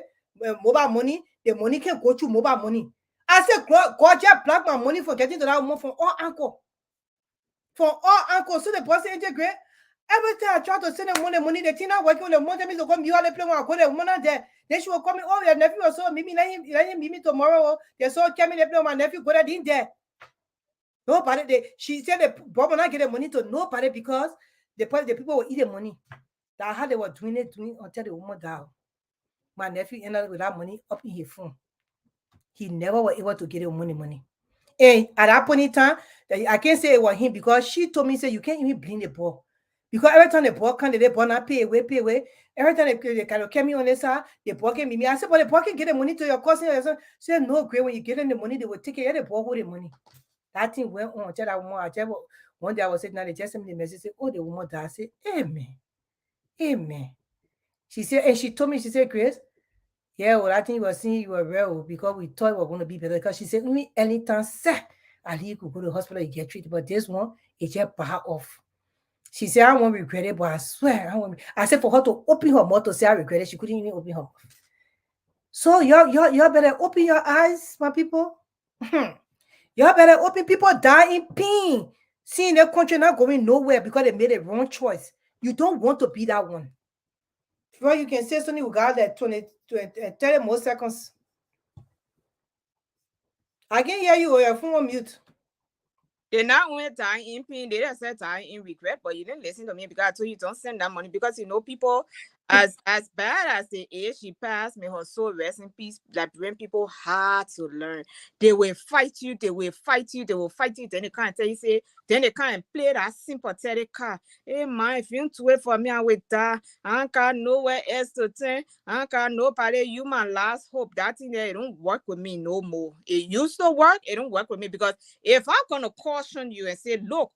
mobile money. The money can go to mobile money. I said, God just block my money for getting to that woman from all uncle. From all uncle. So the person integrate. Every time I try to send them money, the thing not working on the money, to come, you are the plan, I go there, woman there. Then she will come in, oh, your nephew was so, maybe let him meet me tomorrow. They saw coming, they play my nephew, go there, in there. Nobody, she said the Bob and I get the money to nobody because the people will eat the money. That's how they were doing until the woman died. My nephew ended up with that money up in his phone. He never was able to get the money. And at that point in time, I can't say it was him because she told me, say, you can't even blame the ball. Because every time the ball can, the ball not pay away. Every time they kind of came on this side, the ball can be me. I said, but the ball can get the money to your cousin. I said, no, great. When you get in the money, they will take it. The ball with the money. That thing went on. Tell that woman, one day I was sitting there, they just sent me the message, say, oh, the woman died. I said, amen. She said, and she told me, she said, Grace, Yeah, well, I think you were saying you were real because we thought we were going to be better. Because she said, only anytime, sir, Ali could go to the hospital and get treated. But this one, it just bar off. She said, I won't regret it, but I swear, I said for her to open her mouth to say I regret it, she couldn't even open her mouth. So y'all better open your eyes, my people. Y'all better open. People die in pain, seeing their country not going nowhere because they made a wrong choice. You don't want to be that one. Well, you can say something without that 20, 30 more seconds. I can hear you or your phone on mute. They not only die in pain, they just said die in regret, but you didn't listen to me because I told you don't send that money because you know people as bad as they is, she passed, may her soul rest in peace. Liberian people hard to learn. They will fight you, they will fight you, they will fight you. Then they can't tell you, say, then they can't play that sympathetic card. Hey man, if you don't wait for me, I will die. I got nowhere else to turn. I got nobody. You my last hope. That thing there, it don't work with me no more. It used to work, it don't work with me because if I'm gonna caution you and say, look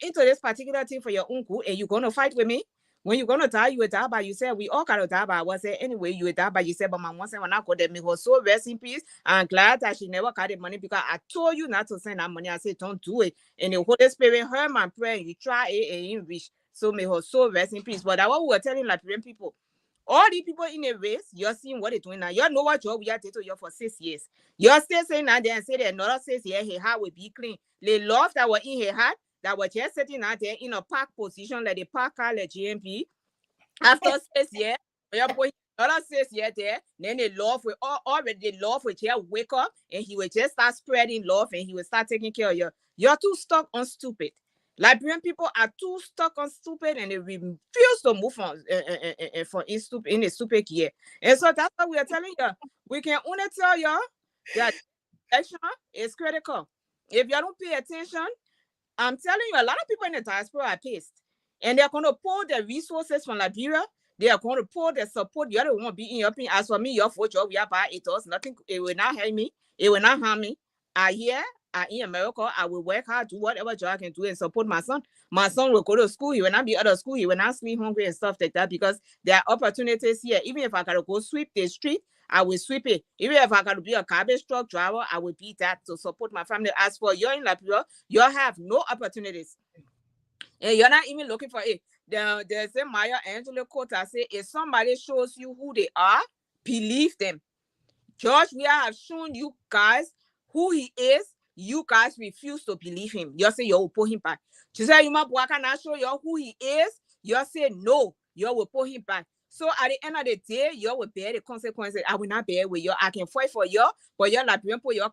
into this particular thing for your own good, and you're gonna fight with me. When you're gonna die, you will die by yourself. We all gotta die by ourselves anyway. You will die by yourself. But my mom said when I got them, me was so rest in peace. I'm glad that she never got the money because I told you not to send that money. I said don't do it. And the Holy Spirit heard my prayer. And you try it and you reach. So may her soul rest in peace. But that's what we were telling Liberian people. All the people in a race, you're seeing what they're doing now. You know what job we are taking you for 6 years. You're still saying that they say that another 6 years her heart will be clean. The love that were in her heart, that were just sitting out there in a park position, like the park car, like GMP. After 6 years, we are putting another 6 years there. Then the love will already the love will just wake up and he will just start spreading love and he will start taking care of you. You're too stuck on stupid. Liberian people are too stuck on stupid and they refuse to move on in a stupid year. And so that's what we are telling you. We can only tell you that action is critical. If you don't pay attention, I'm telling you, a lot of people in the diaspora are pissed. And they're going to pull the resources from Liberia. They are going to pull the support. You don't want to be in your opinion. As for me, your future, we are by it. Nothing. It will not help me. It will not harm me. I here. In America, I will work hard, do whatever job I can do and support my son. My son will go to school. He will not be out of school. He will not sleep hungry and stuff like that because there are opportunities here. Even if I gotta go sweep the street, I will sweep it. Even if I gotta be a garbage truck driver, I will be that to support my family. As for you in Liberia, you have no opportunities. And you're not even looking for it. There's a Maya Angelou quote I say, if somebody shows you who they are, believe them. George, we have shown you guys who he is. You guys refuse to believe him. You say you will put him back. She said, you might not show you who he is. You say no, you will put him back. So at the end of the day, you will bear the consequences. I will not bear with you. I can fight for you, but you're not being for you.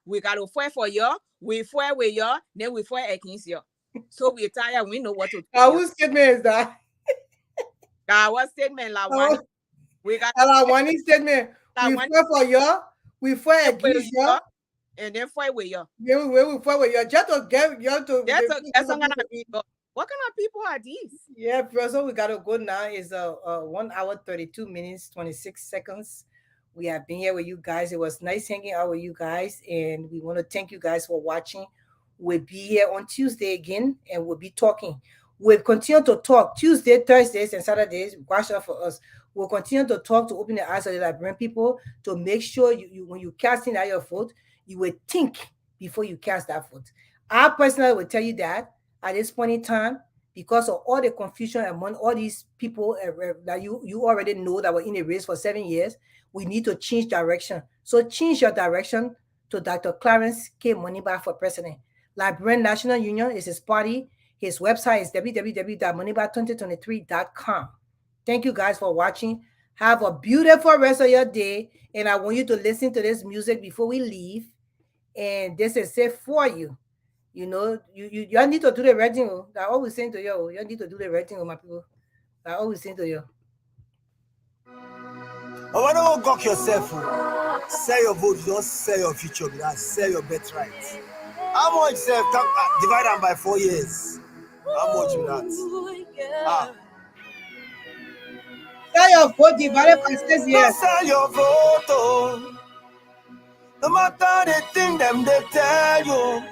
We got to fight for you. We fight with you, then we fight against you. So we're tired. We know what to do. Whose statement is that? Our statement, like one. We got one statement. We fight for you. We fight against you. And then fight with you. Yeah, we fight with you. Just to get you to. What kind of people are these? Yeah, so we gotta go now. It's 1 hour 32 minutes 26 seconds. We have been here with you guys. It was nice hanging out with you guys, and we want to thank you guys for watching. We'll be here on Tuesday again, and we'll be talking. We'll continue to talk Tuesday, Thursdays, and Saturdays. Watch out for us. We'll continue to talk to open the eyes of the Liberian people to make sure you when you casting out your vote, you will think before you cast that vote. I personally will tell you that at this point in time, because of all the confusion among all these people that you already know that were in the race for 7 years, we need to change direction. So change your direction to Dr. Clarence K. Moniba for president. Liberian National Union is his party. His website is www.moniba2023.com. Thank you guys for watching. Have a beautiful rest of your day. And I want you to listen to this music before we leave. And this is safe for you. You know, you need to do the right thing. I always saying to you, you need to do the right thing, my people. I always saying to you. I want to gawk yourself. Sell your vote, don't sell your future, but sell your birthright. How much divide them by 4 years? How much is that? Sell your vote divided by 6 years. Sell your vote. No matter the thing them they tell you.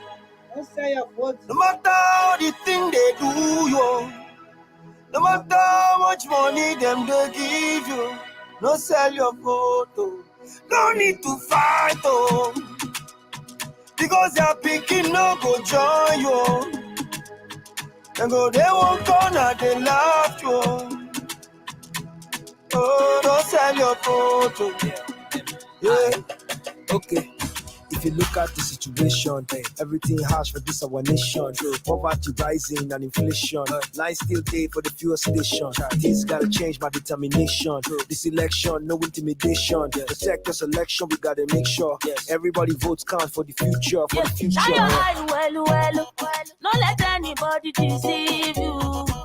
Don't sell your vote. No matter the thing they do you. No matter how much money them they give you. no sell your photo. No need to fight, oh. Because your picking no go join you. And go they won't corner, they laugh you. Oh, don't sell your photo. Yeah, okay. If you look at the situation, everything harsh for this our nation. Poverty rising and inflation. Line still day for the fuel station. Things gotta change by determination. This election, no intimidation. Protect the selection, we gotta make sure everybody votes count for the future. For the future. Shine your eye, well. Don't let anybody deceive you.